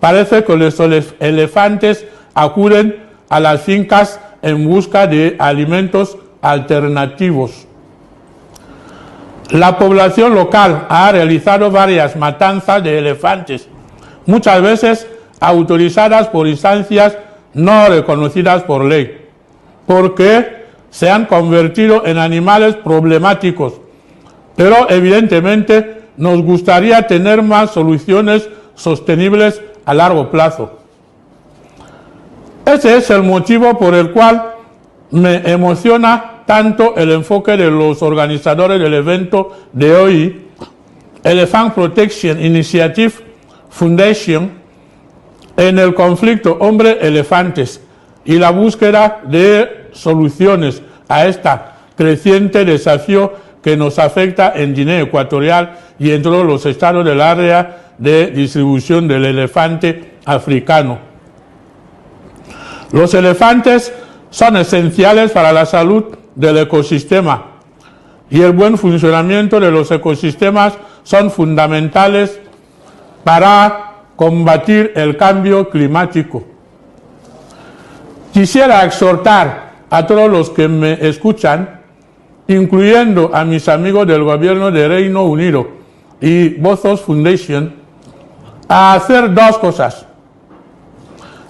parece que los elefantes acuden a las fincas en busca de alimentos alternativos. La población local ha realizado varias matanzas de elefantes, muchas veces autorizadas por instancias no reconocidas por ley, porque se han convertido en animales problemáticos, pero evidentemente nos gustaría tener más soluciones sostenibles a largo plazo. Ese es el motivo por el cual me emociona tanto el enfoque de los organizadores del evento de hoy, Elephant Protection Initiative Foundation, en el conflicto hombre-elefantes y la búsqueda de soluciones a este creciente desafío que nos afecta en Guinea Ecuatorial y en todos los estados del área de distribución del elefante africano. Los elefantes son esenciales para la salud del ecosistema y el buen funcionamiento de los ecosistemas son fundamentales para combatir el cambio climático. Quisiera exhortar a todos los que me escuchan, incluyendo a mis amigos del gobierno de Reino Unido y Bezos Earth Foundation, a hacer dos cosas.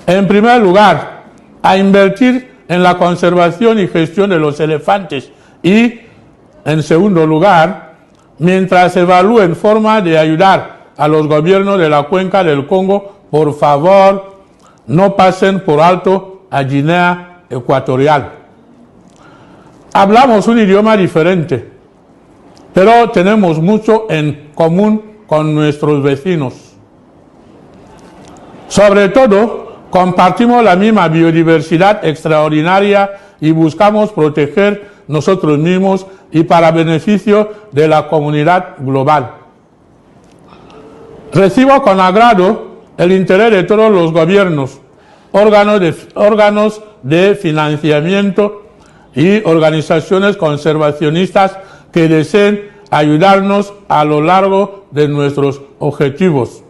En primer lugar, a invertir en la conservación y gestión de los elefantes y, en segundo lugar, mientras evalúen forma de ayudar a los gobiernos de la cuenca del Congo, por favor, no pasen por alto a Guinea Ecuatorial. Hablamos un idioma diferente, pero tenemos mucho en común con nuestros vecinos. Sobre todo, compartimos la misma biodiversidad extraordinaria y buscamos proteger nosotros mismos y para beneficio de la comunidad global. Recibo con agrado el interés de todos los gobiernos, órganos de financiamiento y organizaciones conservacionistas que deseen ayudarnos a lo largo de nuestros objetivos.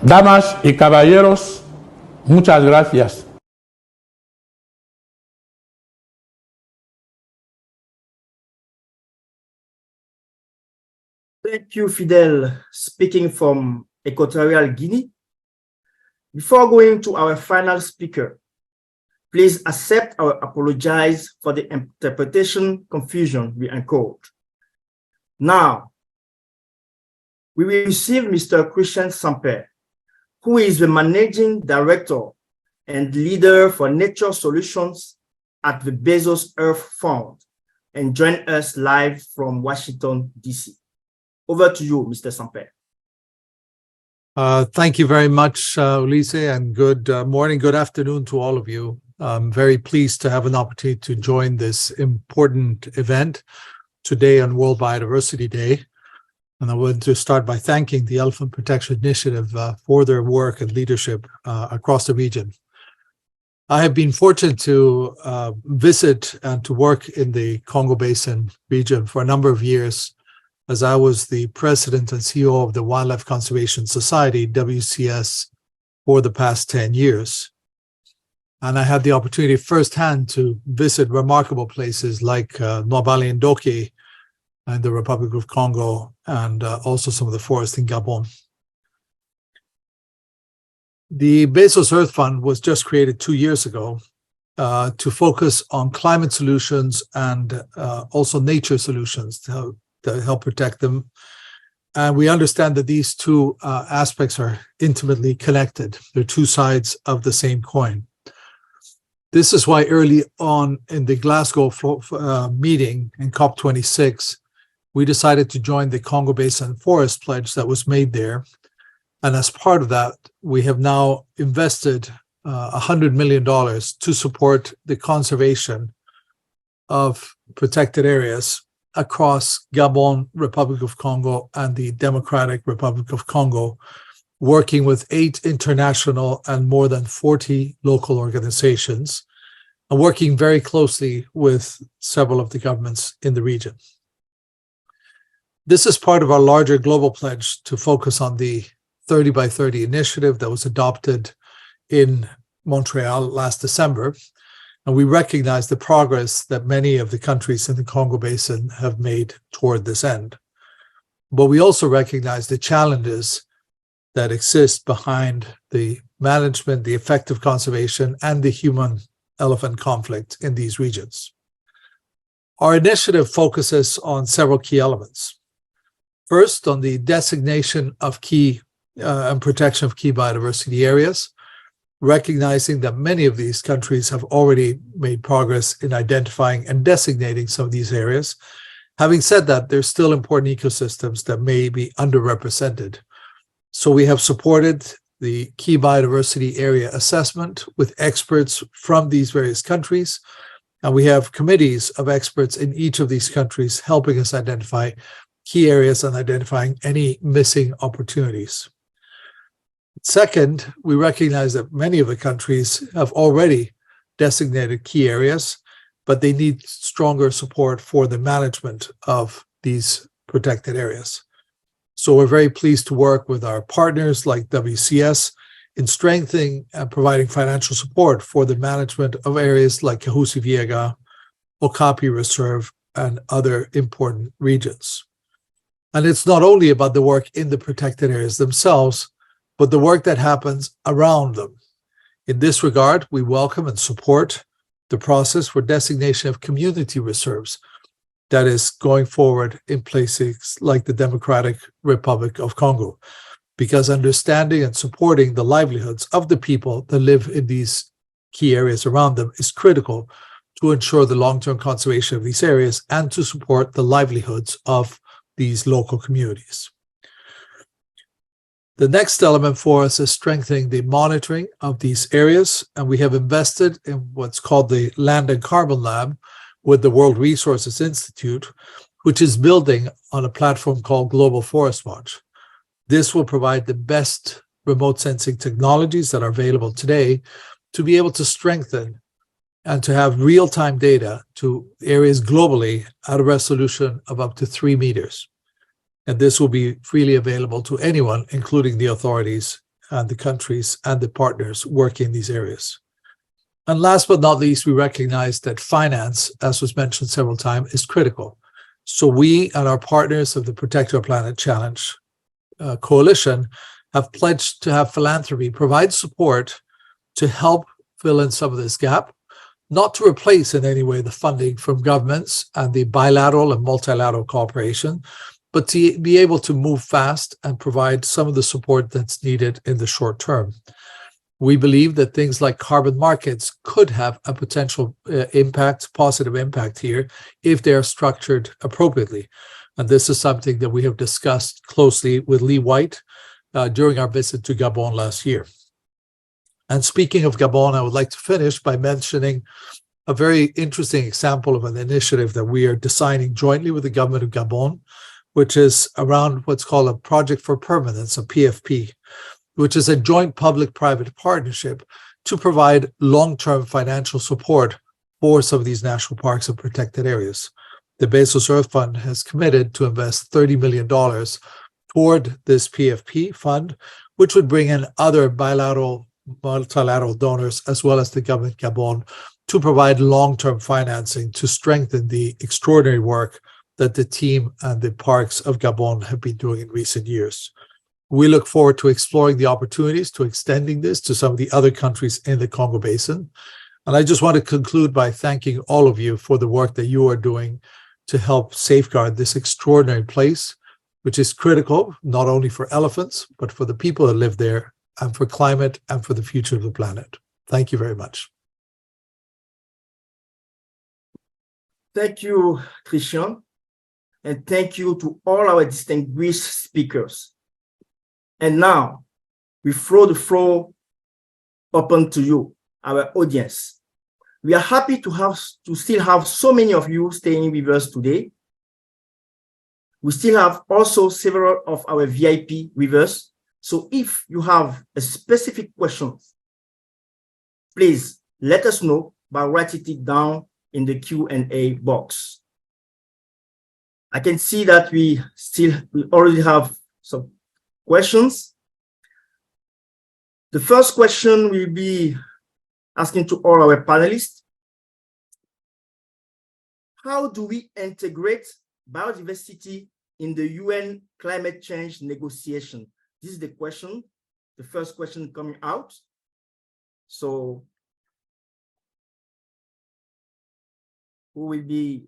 Damas y caballeros, muchas gracias. Thank you, Fidel, speaking from Equatorial Guinea. Before going to our final speaker, please accept our apologies for the interpretation confusion we incurred. Now, we will receive Mr. Cristián Samper, who is the Managing Director and Leader for Nature Solutions at the Bezos Earth Fund, and join us live from Washington, D.C. Over to you, Mr. Samper. Thank you very much, Ulisse, and good morning, good afternoon to all of you. I'm very pleased to have an opportunity to join this important event today on World Biodiversity Day. And I want to start by thanking the Elephant Protection Initiative for their work and leadership across the region. I have been fortunate to visit and to work in the Congo Basin region for a number of years, as I was the president and CEO of the Wildlife Conservation Society, WCS, for the past 10 years. And I had the opportunity firsthand to visit remarkable places like Nwabali and Doke in the Republic of Congo, and also some of the forests in Gabon. The Bezos Earth Fund was just created 2 years ago to focus on climate solutions and also nature solutions to help protect them. And we understand that these two aspects are intimately connected. They're two sides of the same coin. This is why early on in the Glasgow meeting in COP26, we decided to join the Congo Basin Forest Pledge that was made there. And as part of that, we have now invested $100 million to support the conservation of protected areas across Gabon, Republic of Congo, and the Democratic Republic of Congo, working with 8 international and more than 40 local organizations, and working very closely with several of the governments in the region. This is part of our larger global pledge to focus on the 30 by 30 initiative that was adopted in Montreal last December. And we recognize the progress that many of the countries in the Congo Basin have made toward this end. But we also recognize the challenges that exist behind the management, the effective conservation, and the human-elephant conflict in these regions. Our initiative focuses on several key elements. First, on the designation of key and protection of key biodiversity areas, recognizing that many of these countries have already made progress in identifying and designating some of these areas. Having said that, there's still important ecosystems that may be underrepresented. So we have supported the key biodiversity area assessment with experts from these various countries, and we have committees of experts in each of these countries helping us identify key areas and identifying any missing opportunities. Second, we recognize that many of the countries have already designated key areas, but they need stronger support for the management of these protected areas. So we're very pleased to work with our partners like WCS in strengthening and providing financial support for the management of areas like Kahuzi-Biega, Okapi Reserve, and other important regions. And it's not only about the work in the protected areas themselves, but the work that happens around them. In this regard, we welcome and support the process for designation of community reserves that is going forward in places like the Democratic Republic of Congo, because understanding and supporting the livelihoods of the people that live in these key areas around them is critical to ensure the long-term conservation of these areas and to support the livelihoods of these local communities. The next element for us is strengthening the monitoring of these areas, and we have invested in what's called the Land and Carbon Lab with the World Resources Institute, which is building on a platform called Global Forest Watch. This will provide the best remote sensing technologies that are available today to be able to strengthen and to have real-time data to areas globally at a resolution of up to 3 meters. And this will be freely available to anyone, including the authorities and the countries and the partners working in these areas. And last but not least, we recognize that finance, as was mentioned several times, is critical. So we and our partners of the Protect Our Planet Challenge Coalition have pledged to have philanthropy provide support to help fill in some of this gap, not to replace in any way the funding from governments and the bilateral and multilateral cooperation, but to be able to move fast and provide some of the support that's needed in the short term. We believe that things like carbon markets could have a potential positive impact here if they are structured appropriately. And this is something that we have discussed closely with Lee White, during our visit to Gabon last year. And speaking of Gabon, I would like to finish by mentioning a very interesting example of an initiative that we are designing jointly with the government of Gabon, which is around what's called a Project for Permanence, a PFP, which is a joint public-private partnership to provide long-term financial support for some of these national parks and protected areas. The Bezos Earth Fund has committed to invest $30 million toward this PFP fund, which would bring in other bilateral, multilateral donors, as well as the government of Gabon, to provide long-term financing to strengthen the extraordinary work that the team and the parks of Gabon have been doing in recent years. We look forward to exploring the opportunities to extending this to some of the other countries in the Congo Basin. And I just want to conclude by thanking all of you for the work that you are doing to help safeguard this extraordinary place, which is critical not only for elephants, but for the people that live there, and for climate, and for the future of the planet. Thank you very much. Thank you, Cristián, and thank you to all our distinguished speakers. And now, we throw the floor open to you, our audience. We are happy to still have so many of you staying with us today. We still have also several of our VIP with us. So if you have a specific question, please let us know by writing it down in the Q&A box. I can see that we already have some questions. The first question will be asking to all our panelists, how do we integrate biodiversity in the UN climate change negotiation? This is the question, the first question coming out. So who will be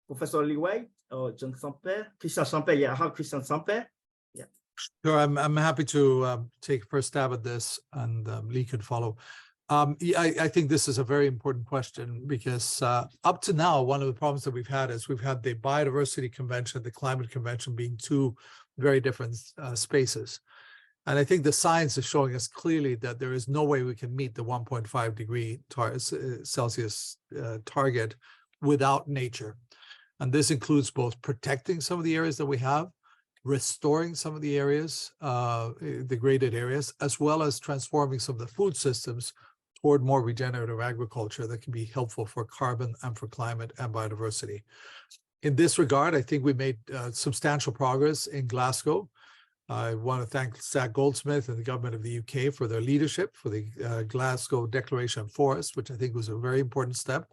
Professor Lee White or John Samper? Cristián Samper, yeah, I have Cristián Samper. Yeah. Sure, I'm happy to take first stab at this, and Lee could follow. I think this is a very important question because up to now, one of the problems that we've had is we've had the Biodiversity Convention, the Climate Convention being two very different spaces. And I think the science is showing us clearly that there is no way we can meet the 1.5 degree Celsius target without nature. And this includes both protecting some of the areas that we have, restoring some of the areas, degraded areas, as well as transforming some of the food systems toward more regenerative agriculture that can be helpful for carbon and for climate and biodiversity. In this regard, I think we made substantial progress in Glasgow. I want to thank Zach Goldsmith and the government of the UK for their leadership for the Glasgow Declaration on Forests, which I think was a very important step,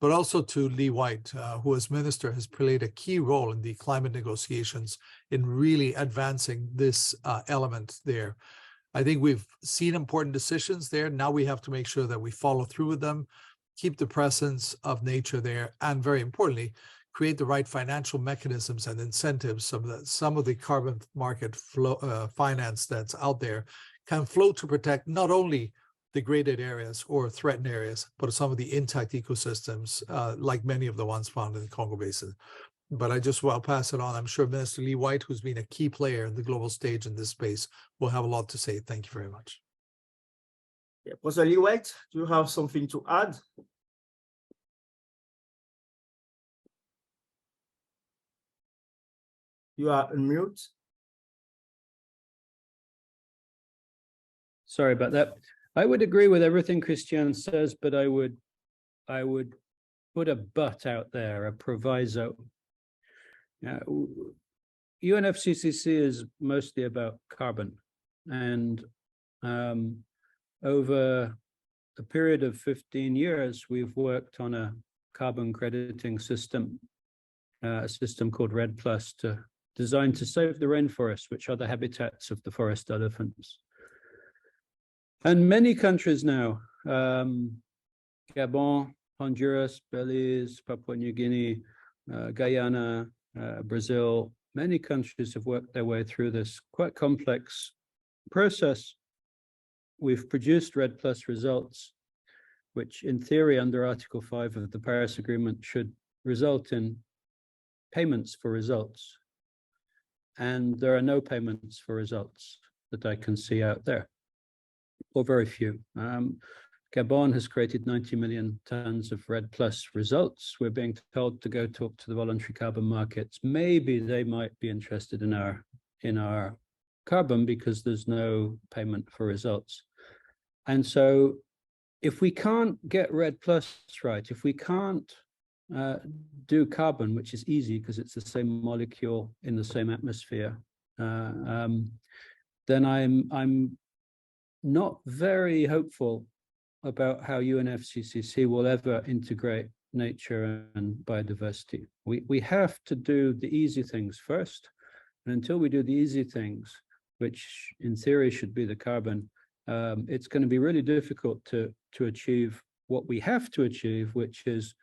but also to Lee White, who as minister has played a key role in the climate negotiations in really advancing this element there. I think we've seen important decisions there. Now we have to make sure that we follow through with them, keep the presence of nature there, and very importantly, create the right financial mechanisms and incentives so that some of the carbon market finance that's out there can flow to protect not only degraded areas or threatened areas, but some of the intact ecosystems, like many of the ones found in the Congo Basin. But I'll pass it on. I'm sure Minister Lee White, who's been a key player in the global stage in this space, will have a lot to say. Thank you very much. Yeah, Professor Lee White, do you have something to add? You are on mute. Sorry about that. I would agree with everything Cristián says, but I would put a but out there, a proviso. UNFCCC is mostly about carbon, and over a period of 15 years, we've worked on a carbon crediting system, a system called REDD+, designed to save the rainforests, which are the habitats of the forest elephants. And many countries now, Gabon, Honduras, Belize, Papua New Guinea, Guyana, Brazil, many countries have worked their way through this quite complex process. We've produced REDD+ results, which in theory under Article 5 of the Paris Agreement should result in payments for results. and there are no payments for results that I can see out there, or very few. Gabon has created 90 million tons of REDD+ results. We're being told to go talk to the voluntary carbon markets. Maybe they might be interested in our carbon because there's no payment for results. And so if we can't get REDD+ right, if we can't do carbon, which is easy because it's the same molecule in the same atmosphere, then I'm not very hopeful about how UNFCCC will ever integrate nature and biodiversity. We have to do the easy things first, and until we do the easy things, which in theory should be the carbon, it's going to be really difficult to achieve what we have to achieve, which is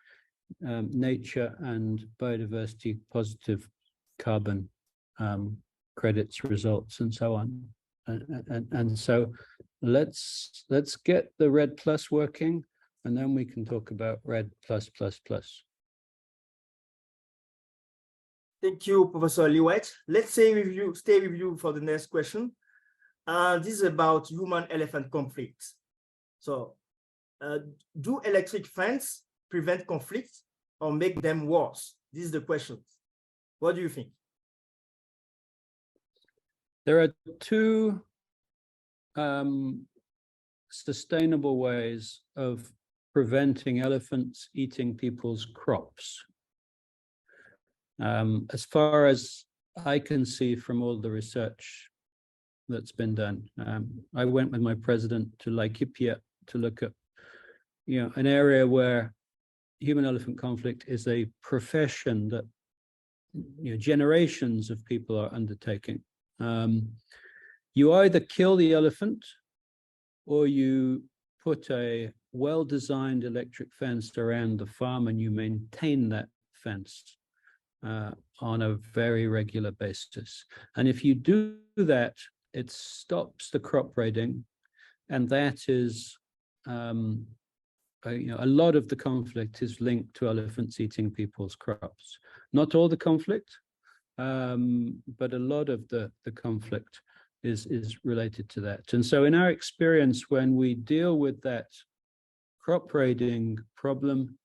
nature and biodiversity positive carbon credits, results, and so on. And so let's get the REDD+ working, and then we can talk about REDD+++. Thank you, Professor Djenguet. Let's stay with you for the next question. This is about human-elephant conflict. So, do electric fence prevent conflict or make them worse? This is the question. What do you think? There are two sustainable ways of preventing elephants eating people's crops. As far as I can see from all the research that's been done, I went with my president to Laikipia to look at, an area where human-elephant conflict is a profession that generations of people are undertaking. You either kill the elephant or you put a well-designed electric fence around the farm and you maintain that fence on a very regular basis. And if you do that, it stops the crop raiding, and that is a lot of the conflict is linked to elephants eating people's crops. Not all the conflict, but a lot of the conflict is related to that. And so in our experience, when we deal with that crop raiding problem,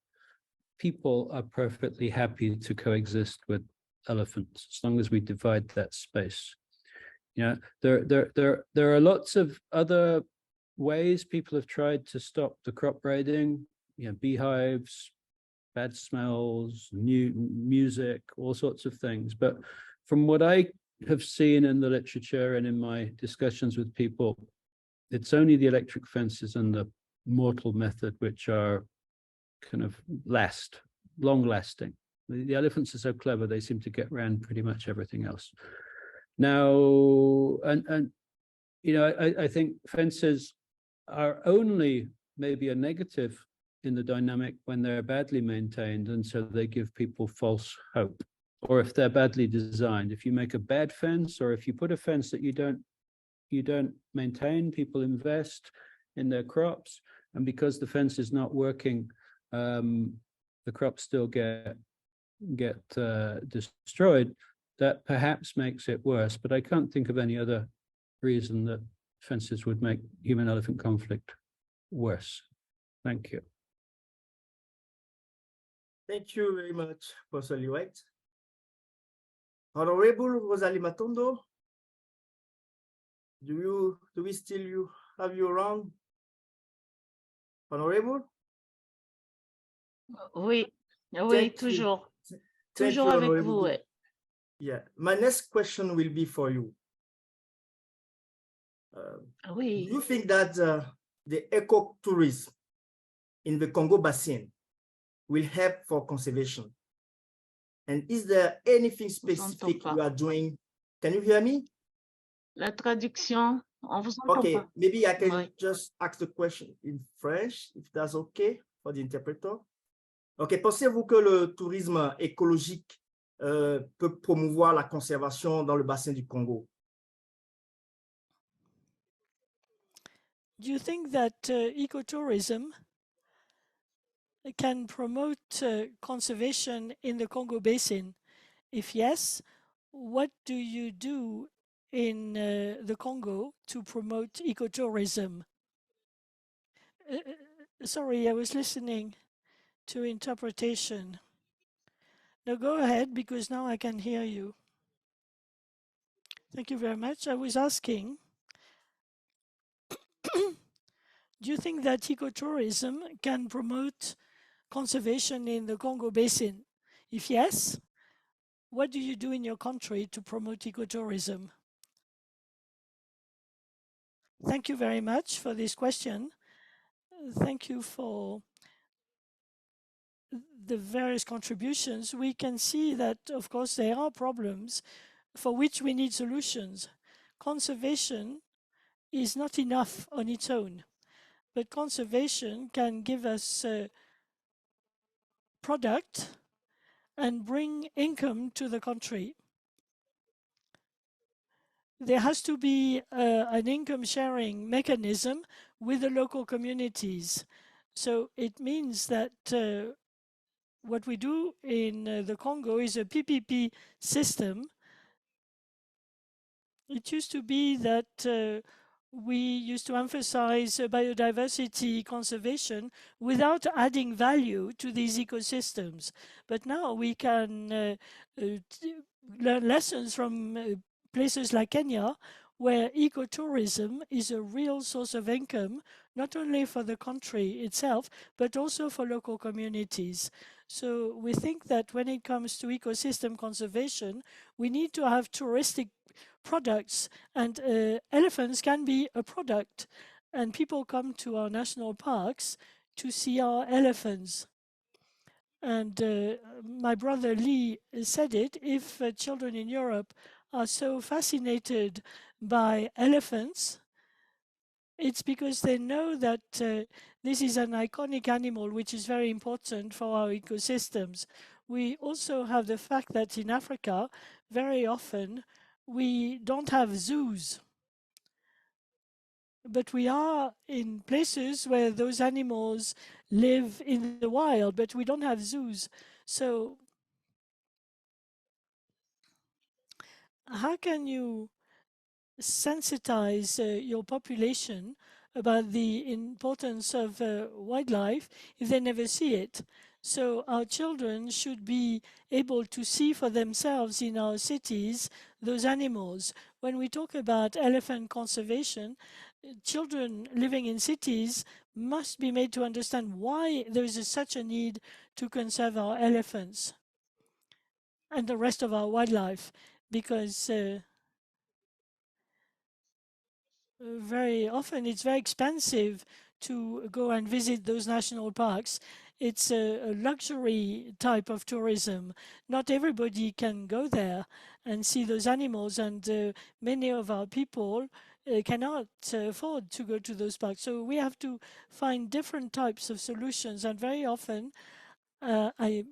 people are perfectly happy to coexist with elephants as long as we divide that space. There are lots of other ways people have tried to stop the crop raiding, beehives, bad smells, new music, all sorts of things. But from what I have seen in the literature and in my discussions with people, it's only the electric fences and the mortal method which are kind of long-lasting. The elephants are so clever, they seem to get around pretty much everything else. Now, I think fences are only maybe a negative in the dynamic when they're badly maintained, and so they give people false hope. Or if they're badly designed, if you make a bad fence, or if you put a fence that you don't maintain, people invest in their crops, and because the fence is not working, the crops still get destroyed. That perhaps makes it worse, but I can't think of any other reason that fences would make human-elephant conflict worse. Thank you. Thank you very much, Professor Djenguet. Honourable Rosalie Matondo, do we still have you around? Honourable? Oui, Thank toujours. you. Toujours Thank you, avec vous. Yeah, my next question will be for you. Do you think that the ecotourism in the Congo Basin will help for conservation? And is there anything specific you are doing? Can you hear me? La traduction, on vous entend Okay, pas. maybe I can just ask the question in French, if that's okay for the interpreter. Ok, pensez-vous que le tourisme écologique peut promouvoir la conservation dans le bassin du Congo? Do you think that ecotourism can promote conservation in the Congo Basin? If yes, what do you do in the Congo to promote ecotourism? Sorry, I was listening to interpretation. No, go ahead, because now I can hear you. Thank you very much. I was asking, do you think that ecotourism can promote conservation in the Congo Basin? If yes, what do you do in your country to promote ecotourism? Thank you very much for this question. Thank you for the various contributions. We can see that, of course, there are problems for which we need solutions. Conservation is not enough on its own, but conservation can give us product and bring income to the country. There has to be an income sharing mechanism with the local communities. So it means that what we do in the Congo is a PPP system. It used to be that we used to emphasize biodiversity conservation without adding value to these ecosystems. But now we can learn lessons from places like Kenya, where ecotourism is a real source of income, not only for the country itself, but also for local communities. So we think that when it comes to ecosystem conservation, we need to have touristic products, and elephants can be a product. And people come to our national parks to see our elephants. And my brother Lee said it, if children in Europe are so fascinated by elephants, it's because they know that this is an iconic animal which is very important for our ecosystems. We also have the fact that in Africa, very often, we don't have zoos. But we are in places where those animals live in the wild, but we don't have zoos. So how can you sensitize your population about the importance of wildlife if they never see it? So our children should be able to see for themselves in our cities those animals. When we talk about elephant conservation, children living in cities must be made to understand why there is such a need to conserve our elephants and the rest of our wildlife, because very often it's very expensive to go and visit those national parks. It's a luxury type of tourism. Not everybody can go there and see those animals, and many of our people cannot afford to go to those parks. So we have to find different types of solutions, and very often I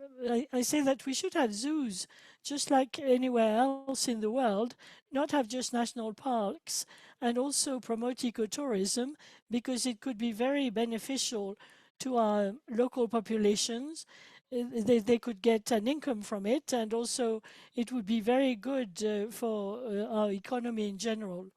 say that we should have zoos just like anywhere else in the world, not have just national parks, and also promote ecotourism, because it could be very beneficial to our local populations. They could get an income from it, and also it would be very good for our economy in general.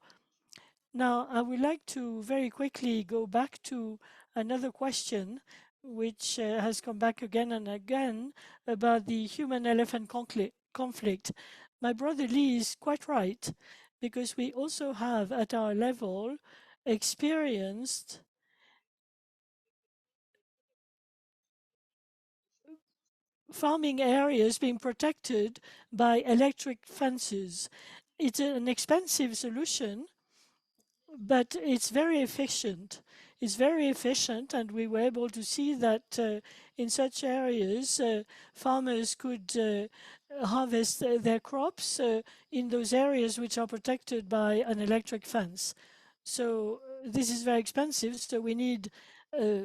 Now, I would like to very quickly go back to another question which has come back again and again about the human-elephant conflict. My brother Lee is quite right, because we also have at our level experienced farming areas being protected by electric fences. It's an expensive solution, but it's very efficient. It's very efficient, and we were able to see that in such areas, farmers could harvest their crops in those areas which are protected by an electric fence. So this is very expensive, so we need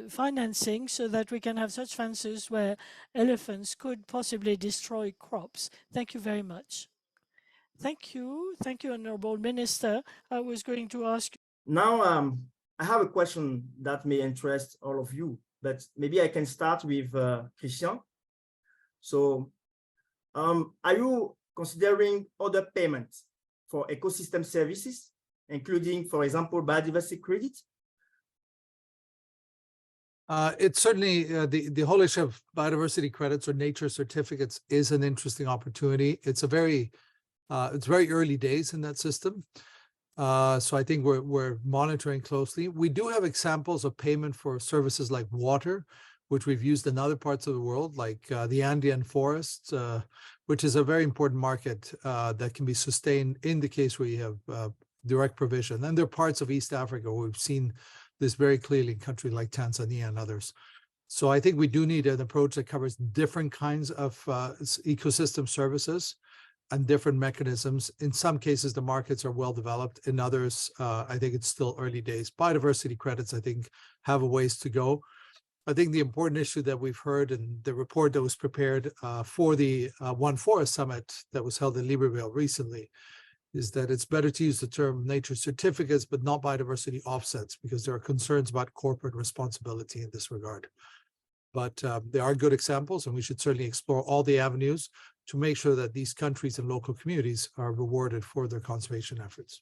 financing so that we can have such fences where elephants could possibly destroy crops. Thank you very much. Thank you, Honourable Minister. I was going to ask you. Now, I have a question that may interest all of you, but maybe I can start with Cristián. So, are you considering other payments for ecosystem services, including, for example, biodiversity credit? It's certainly the whole issue of biodiversity credits or nature certificates is an interesting opportunity. It's very early days in that system. So I think we're monitoring closely. We do have examples of payment for services like water, which we've used in other parts of the world, like the Andean forests, which is a very important market that can be sustained in the case where you have direct provision. And there are parts of East Africa where we've seen this very clearly in countries like Tanzania and others. So I think we do need an approach that covers different kinds of ecosystem services and different mechanisms. In some cases, the markets are well developed. In others, I think it's still early days. Biodiversity credits, I think, have a ways to go. I think the important issue that we've heard in the report that was prepared for the One Forest Summit that was held in Libreville recently is that it's better to use the term nature certificates, but not biodiversity offsets, because there are concerns about corporate responsibility in this regard. But there are good examples, and we should certainly explore all the avenues to make sure that these countries and local communities are rewarded for their conservation efforts.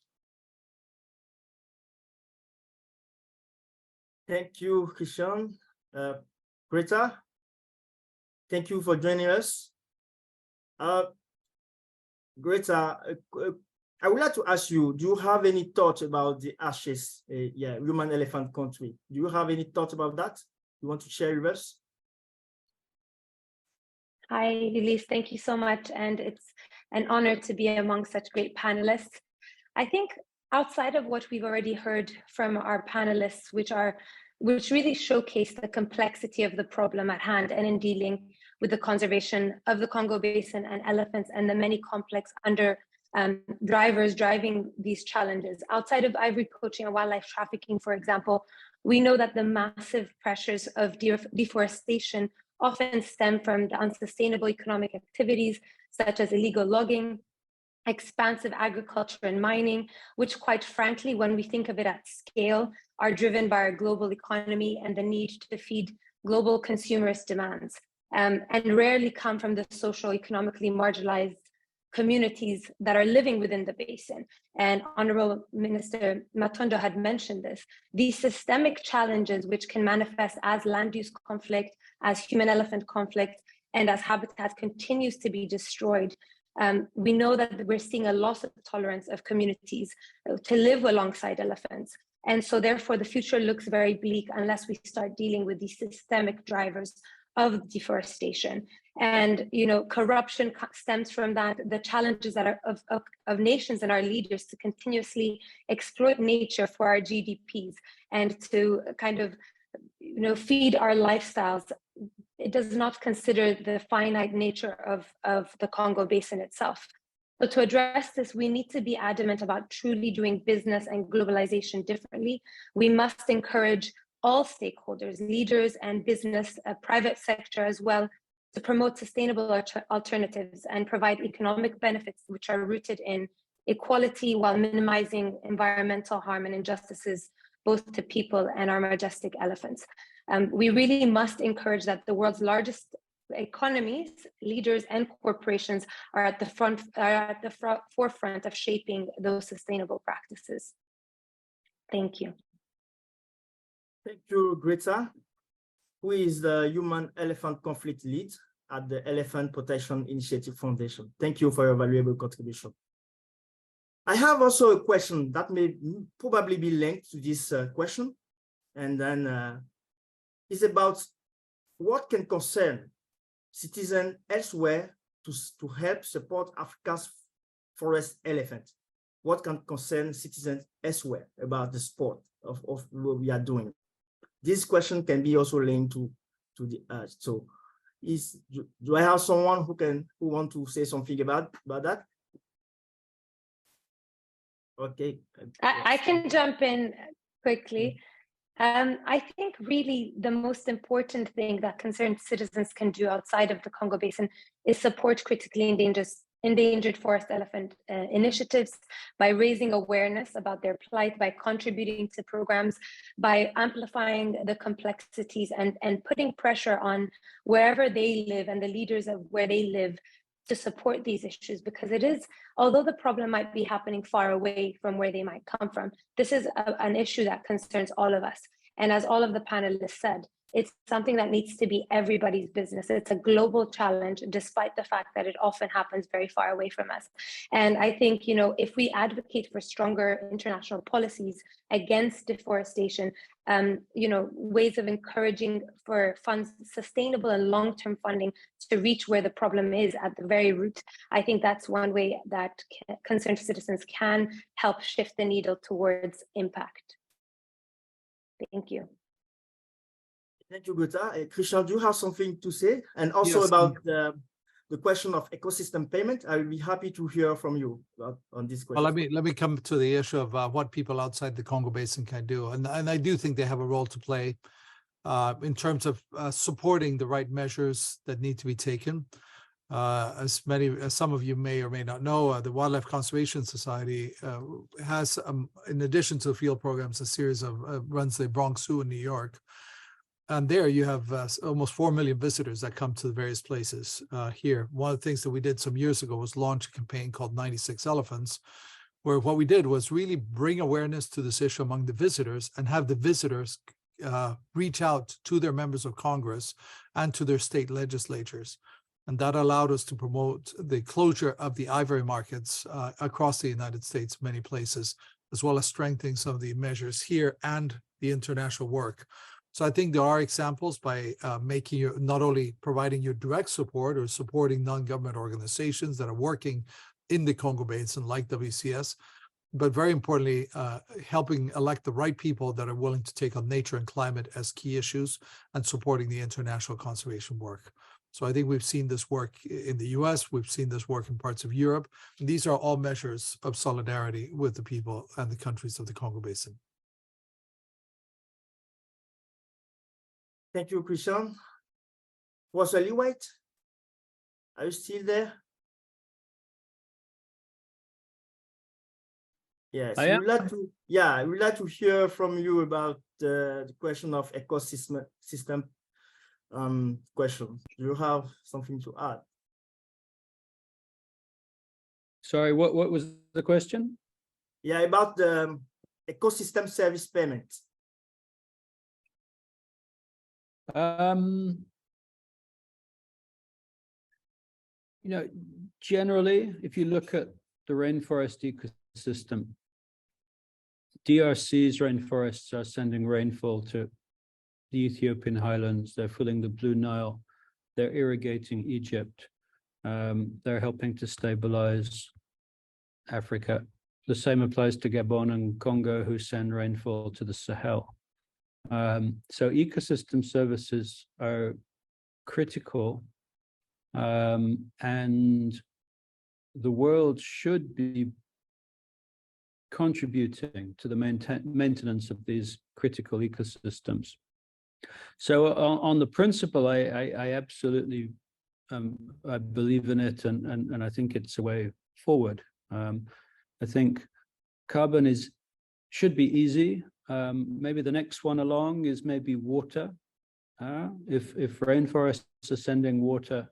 Thank you, Cristián. Greta, thank you for joining us. Greta, I would like to ask you, do you have any thoughts about the ashes, human elephant country? Do you have any thoughts about that you want to share with us? Hi, Ulysse, thank you so much. And it's an honor to be among such great panelists. I think outside of what we've already heard from our panelists, which really showcase the complexity of the problem at hand and in dealing with the conservation of the Congo Basin and elephants and the many complex drivers driving these challenges. Outside of ivory poaching and wildlife trafficking, for example, we know that the massive pressures of deforestation often stem from the unsustainable economic activities such as illegal logging, expansive agriculture and mining, which quite frankly, when we think of it at scale, are driven by our global economy and the need to feed global consumers' demands, and rarely come from the socio-economically marginalized communities that are living within the basin. And Honourable Minister Matondo had mentioned this. These systemic challenges, which can manifest as land use conflict, as human-elephant conflict, and as habitat continues to be destroyed, we know that we're seeing a loss of tolerance of communities to live alongside elephants. And so therefore the future looks very bleak unless we start dealing with these systemic drivers of deforestation. And corruption stems from that, the challenges that are of nations and our leaders to continuously exploit nature for our GDPs and to kind of feed our lifestyles. It does not consider the finite nature of the Congo Basin itself. So to address this, we need to be adamant about truly doing business and globalization differently. We must encourage all stakeholders, leaders and business, private sector as well, to promote sustainable alternatives and provide economic benefits which are rooted in equality while minimizing environmental harm and injustices both to people and our majestic elephants. We really must encourage that the world's largest economies, leaders, and corporations are at the forefront of shaping those sustainable practices. Thank you. Thank you, Greta, who is the Human Elephant Conflict Lead at the Elephant Protection Initiative Foundation. Thank you for your valuable contribution. I have also a question that may probably be linked to this question, and then is about what can concern citizens elsewhere to help support Africa's forest elephant. What can concern citizens elsewhere about the sport of what we are doing? This question can be also linked to the so do I have someone who want to say something about that? Okay. I can jump in quickly. I think really the most important thing that concerned citizens can do outside of the Congo Basin is support critically endangered forest elephant initiatives by raising awareness about their plight, by contributing to programs, by amplifying the complexities and putting pressure on wherever they live and the leaders of where they live to support these issues, because it is, although the problem might be happening far away from where they might come from, this is an issue that concerns all of us. And as all of the panelists said, it's something that needs to be everybody's business. It's a global challenge, despite the fact that it often happens very far away from us. And I think, you know, if we advocate for stronger international policies against deforestation, you know, ways of encouraging for funds, sustainable and long-term funding to reach where the problem is at the very root, I think that's one way that concerned citizens can help shift the needle towards impact. Thank you. Thank you, Guta. Cristián, do you have something to say? And also Yes, about the question of ecosystem payment, I will be happy to hear from you on this question. Well, let me come to the issue of what people outside the Congo Basin can do, and I do think they have a role to play in terms of supporting the right measures that need to be taken. As some of you may or may not know, the Wildlife Conservation Society has, in addition to field programs, a series of runs the Bronx Zoo in New York. And there you have almost 4 million visitors that come to the various places here. One of the things that we did some years ago was launch a campaign called 96 Elephants, where what we did was really bring awareness to this issue among the visitors and have the visitors reach out to their members of Congress and to their state legislatures. And that allowed us to promote the closure of the ivory markets across the United States, many places, as well as strengthening some of the measures here and the international work. So I think there are examples by making you not only providing your direct support or supporting non-government organizations that are working in the Congo Basin like WCS, but very importantly, helping elect the right people that are willing to take on nature and climate as key issues and supporting the international conservation work. So I think we've seen this work in the US, we've seen this work in parts of Europe. And these are all measures of solidarity with the people and the countries of the Congo Basin. Thank you, Cristián. Rosalie White, are you still there? Yes, I would like to hear from you about the question of ecosystem question. Do you have something to add? Sorry, what was the question? Yeah, about the ecosystem service payment. You know, generally, if you look at the rainforest ecosystem, DRC's rainforests are sending rainfall to the Ethiopian highlands. They're filling the Blue Nile. They're irrigating Egypt. They're helping to stabilize Africa. The same applies to Gabon and Congo, who send rainfall to the Sahel. So ecosystem services are critical, and the world should be contributing to the maintenance of these critical ecosystems. So on the principle, I absolutely I believe in it, and I think it's a way forward. I think carbon should be easy. Maybe the next one along is maybe water. If rainforests are sending water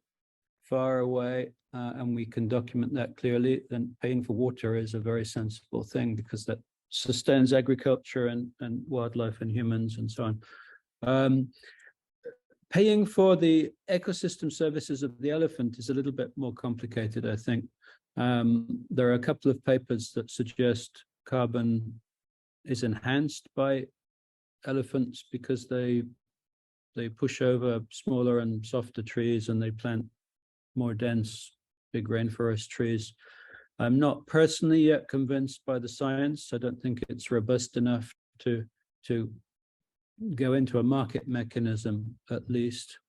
far away and we can document that clearly, then paying for water is a very sensible thing, because that sustains agriculture and wildlife and humans and so on. Paying for the ecosystem services of the elephant is a little bit more complicated, I think. There are a couple of papers that suggest carbon is enhanced by elephants because they push over smaller and softer trees and they plant more dense, big rainforest trees. I'm not personally yet convinced by the science. I don't think it's robust enough to go into a market mechanism, at least.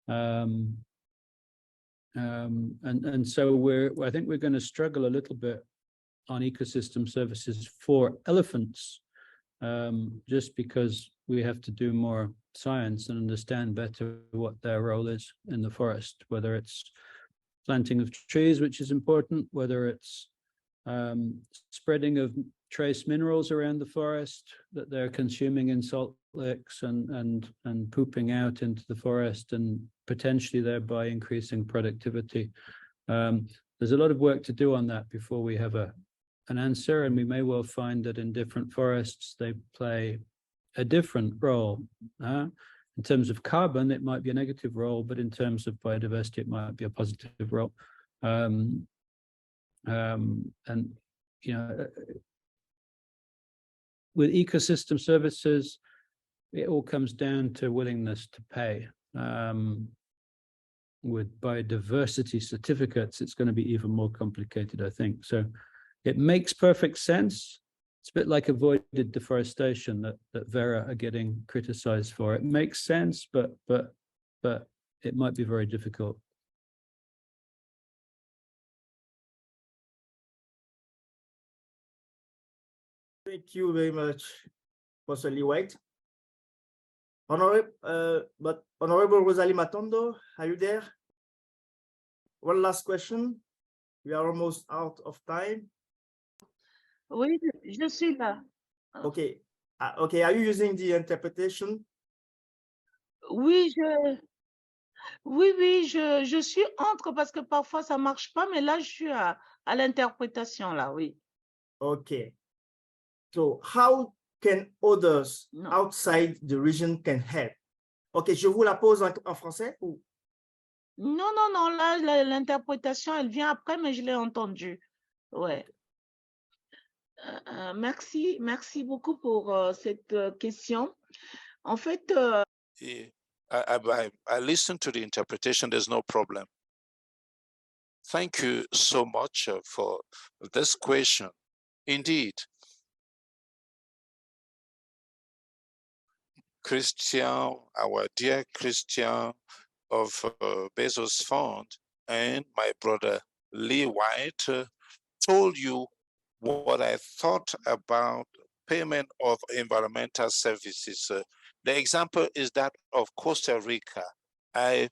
And so I think we're going to struggle a little bit on ecosystem services for elephants, just because we have to do more science and understand better what their role is in the forest, whether it's planting of trees, which is important, whether it's spreading of trace minerals around the forest that they're consuming in salt licks and pooping out into the forest, and potentially thereby increasing productivity. There's a lot of work to do on that before we have an answer, and we may well find that in different forests they play a different role. In terms of carbon, it might be a negative role, but in terms of biodiversity, it might be a positive role. And you know, with ecosystem services, it all comes down to willingness to pay. With biodiversity certificates, it's going to be even more complicated, I think. So it makes perfect sense. It's a bit like avoided deforestation that Vera are getting criticized for. It makes sense, but it might be very difficult. Thank you very much, Professor Lee White. Honorable Rosalie Matondo, are you there? One last question. We are almost out of time. Oui, je suis là. Okay. Okay, are you using the interpretation? Oui, je suis entre parce que parfois ça marche pas, mais là je suis à l'interprétation là, oui. Okay. So how can others outside the region can help? Okay, je vous la pose en français ou? Non, là l'interprétation elle vient après, mais je l'ai entendue. Ouais. Merci beaucoup pour cette question. En fait, I listened to the interpretation. There's no problem. Thank you so much for this question. Indeed, Cristián, our dear Cristián of Bezos Fund, and my brother Lee White told you what I thought about payment of environmental services. The example is that of Costa Rica. I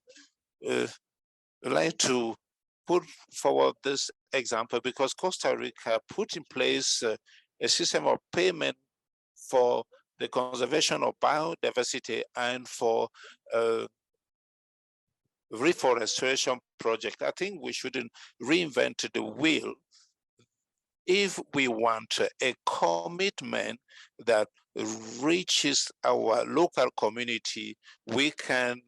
like to put forward this example because Costa Rica put in place a system of payment for the conservation of biodiversity and for reforestation project. I think we shouldn't reinvent the wheel. If we want a commitment that reaches our local community, we can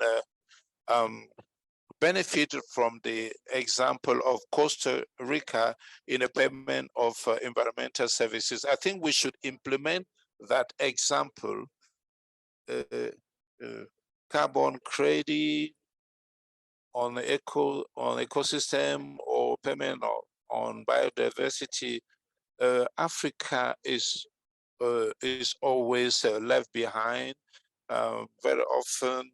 benefit from the example of Costa Rica in a payment of environmental services. I think we should implement that example, carbon credit on ecosystem or payment on biodiversity. Africa is always left behind. Very often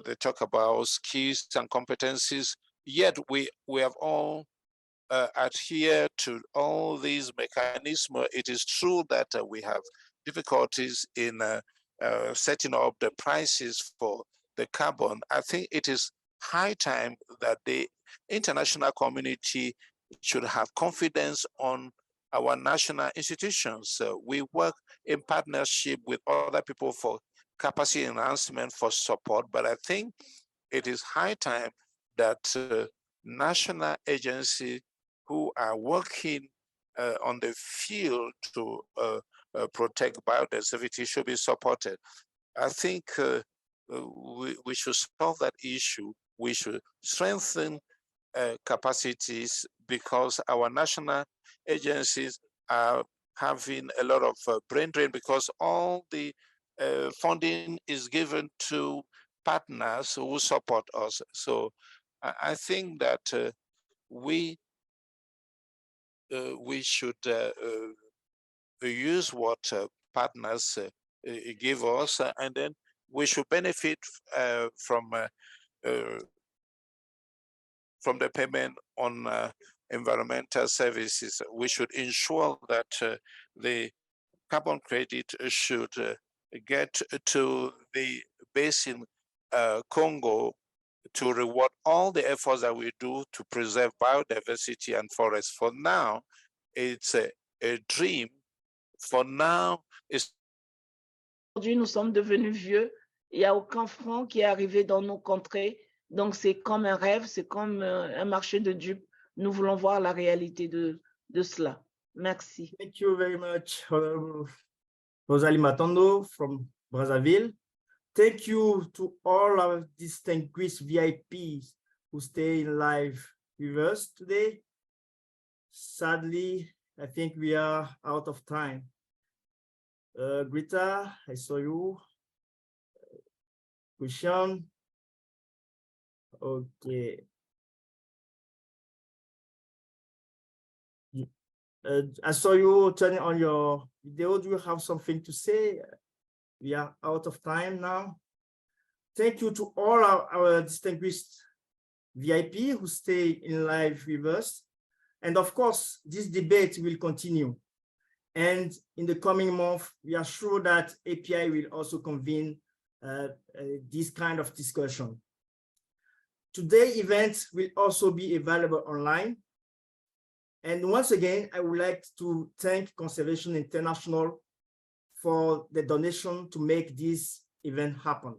they talk about skills and competencies, yet we have all adhered to all these mechanisms. It is true that we have difficulties in setting up the prices for the carbon. I think it is high time that the international community should have confidence on our national institutions. We work in partnership with other people for capacity enhancement, for support, but I think it is high time that national agencies who are working on the field to protect biodiversity should be supported. I think we should solve that issue. We should strengthen capacities because our national agencies are having a lot of brain drain because all the funding is given to partners who support us. So I think that we should use what partners give us, and then we should benefit from the payment on environmental services. We should ensure that the carbon credit should get to the basin Congo to reward all the efforts that we do to preserve biodiversity and forests. For now, it's a dream. For now, it's... Aujourd'hui, nous sommes devenus vieux. Il n'y a aucun franc qui est arrivé dans nos contrées. Donc, c'est comme un rêve, c'est comme un marché de dupes. Nous voulons voir la réalité de cela. Merci. Thank you very much, Honourable Rosalie Matondo from Brazzaville. Thank you to all our distinguished VIPs who stay in live with us today. Sadly, I think we are out of time. Greta, I saw you. Cristián. Okay. I saw you turning on your video. Do you have something to say? We are out of time now. Thank you to all our distinguished VIP who stay in live with us. And of course, this debate will continue. And in the coming month, we are sure that API will also convene this kind of discussion. Today's event will also be available online. And once again, I would like to thank Conservation International for the donation to make this event happen.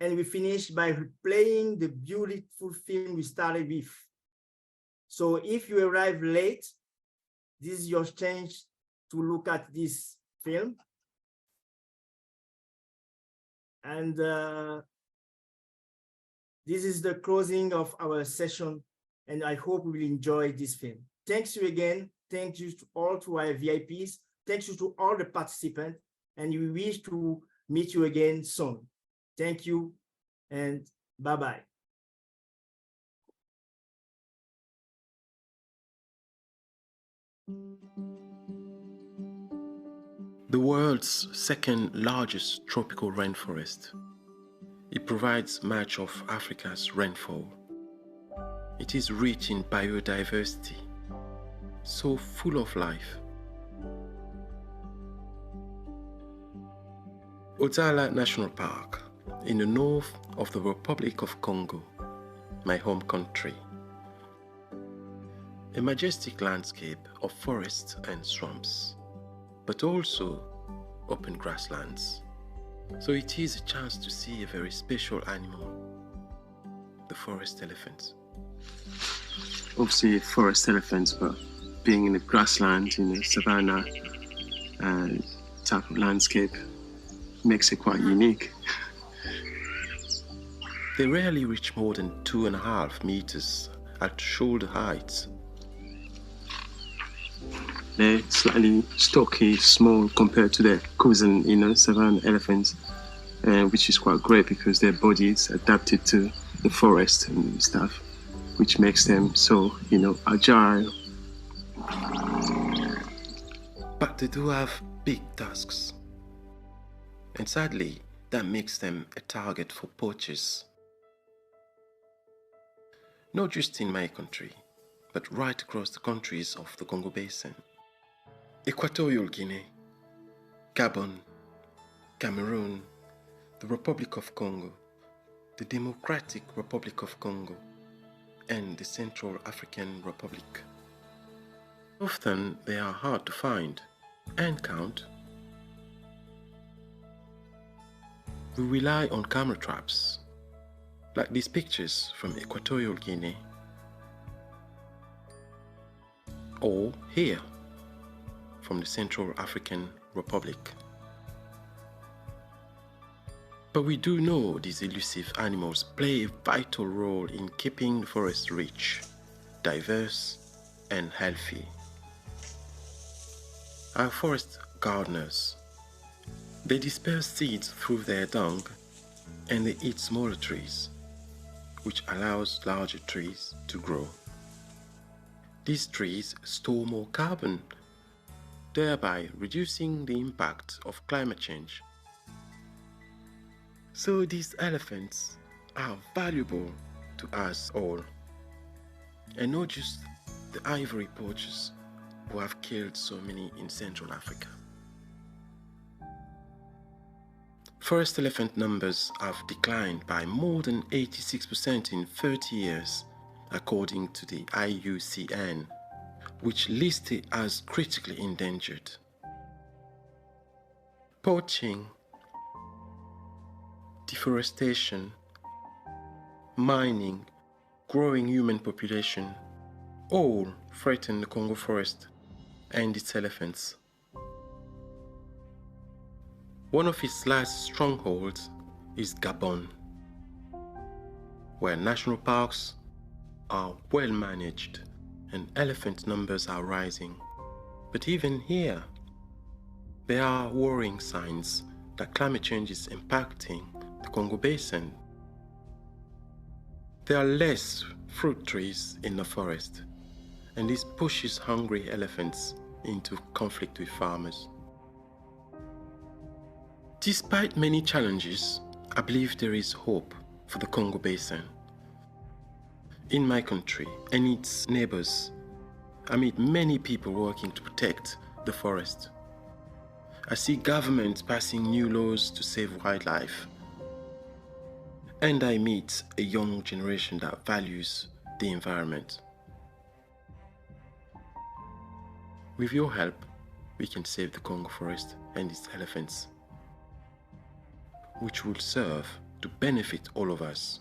And we finish by replaying the beautiful film we started with. So if you arrive late, this is your chance to look at this film. And this is the closing of our session, and I hope we will enjoy this film. Thanks you again. Thank you to all to our VIPs. Thanks you to all the participants, and we wish to meet you again soon. Thank you, and bye-bye. The world's second largest tropical rainforest. It provides much of Africa's rainfall. It is rich in biodiversity, so full of life. Ozala National Park, in the north of the Republic of Congo, my home country. A majestic landscape of forests and swamps, but also open grasslands. So it is a chance to see a very special animal, the forest elephant. Obviously forest elephants, but being in the grassland, in the savanna type of landscape makes it quite unique. They rarely reach more than 2.5 meters at shoulder height. They're slightly stocky, small compared to their cousin, savanna elephants, which is quite great because their bodies adapted to the forest and stuff, which makes them so, agile. But they do have big tusks. And sadly, that makes them a target for poachers. Not just in my country, but right across the countries of the Congo Basin. Equatorial Guinea, Gabon, Cameroon, the Republic of Congo, the Democratic Republic of Congo, and the Central African Republic. Often they are hard to find and count. We rely on camera traps, like these pictures from Equatorial Guinea, or here, from the Central African Republic. But we do know these elusive animals play a vital role in keeping the forest rich, diverse, and healthy. Our forest gardeners, they disperse seeds through their dung and they eat smaller trees, which allows larger trees to grow. These trees store more carbon, thereby reducing the impact of climate change. So these elephants are valuable to us all, and not just the ivory poachers who have killed so many in Central Africa. Forest elephant numbers have declined by more than 86% in 30 years, according to the IUCN, which lists it as critically endangered. Poaching, deforestation, mining, growing human population, all threaten the Congo forest and its elephants. One of its last strongholds is Gabon, where national parks are well managed and elephant numbers are rising. But even here, there are worrying signs that climate change is impacting the Congo Basin. There are less fruit trees in the forest, and this pushes hungry elephants into conflict with farmers. Despite many challenges, I believe there is hope for the Congo Basin. In my country and its neighbors, I meet many people working to protect the forest. I see governments passing new laws to save wildlife. And I meet a young generation that values the environment. With your help, we can save the Congo forest and its elephants, which will serve to benefit all of us.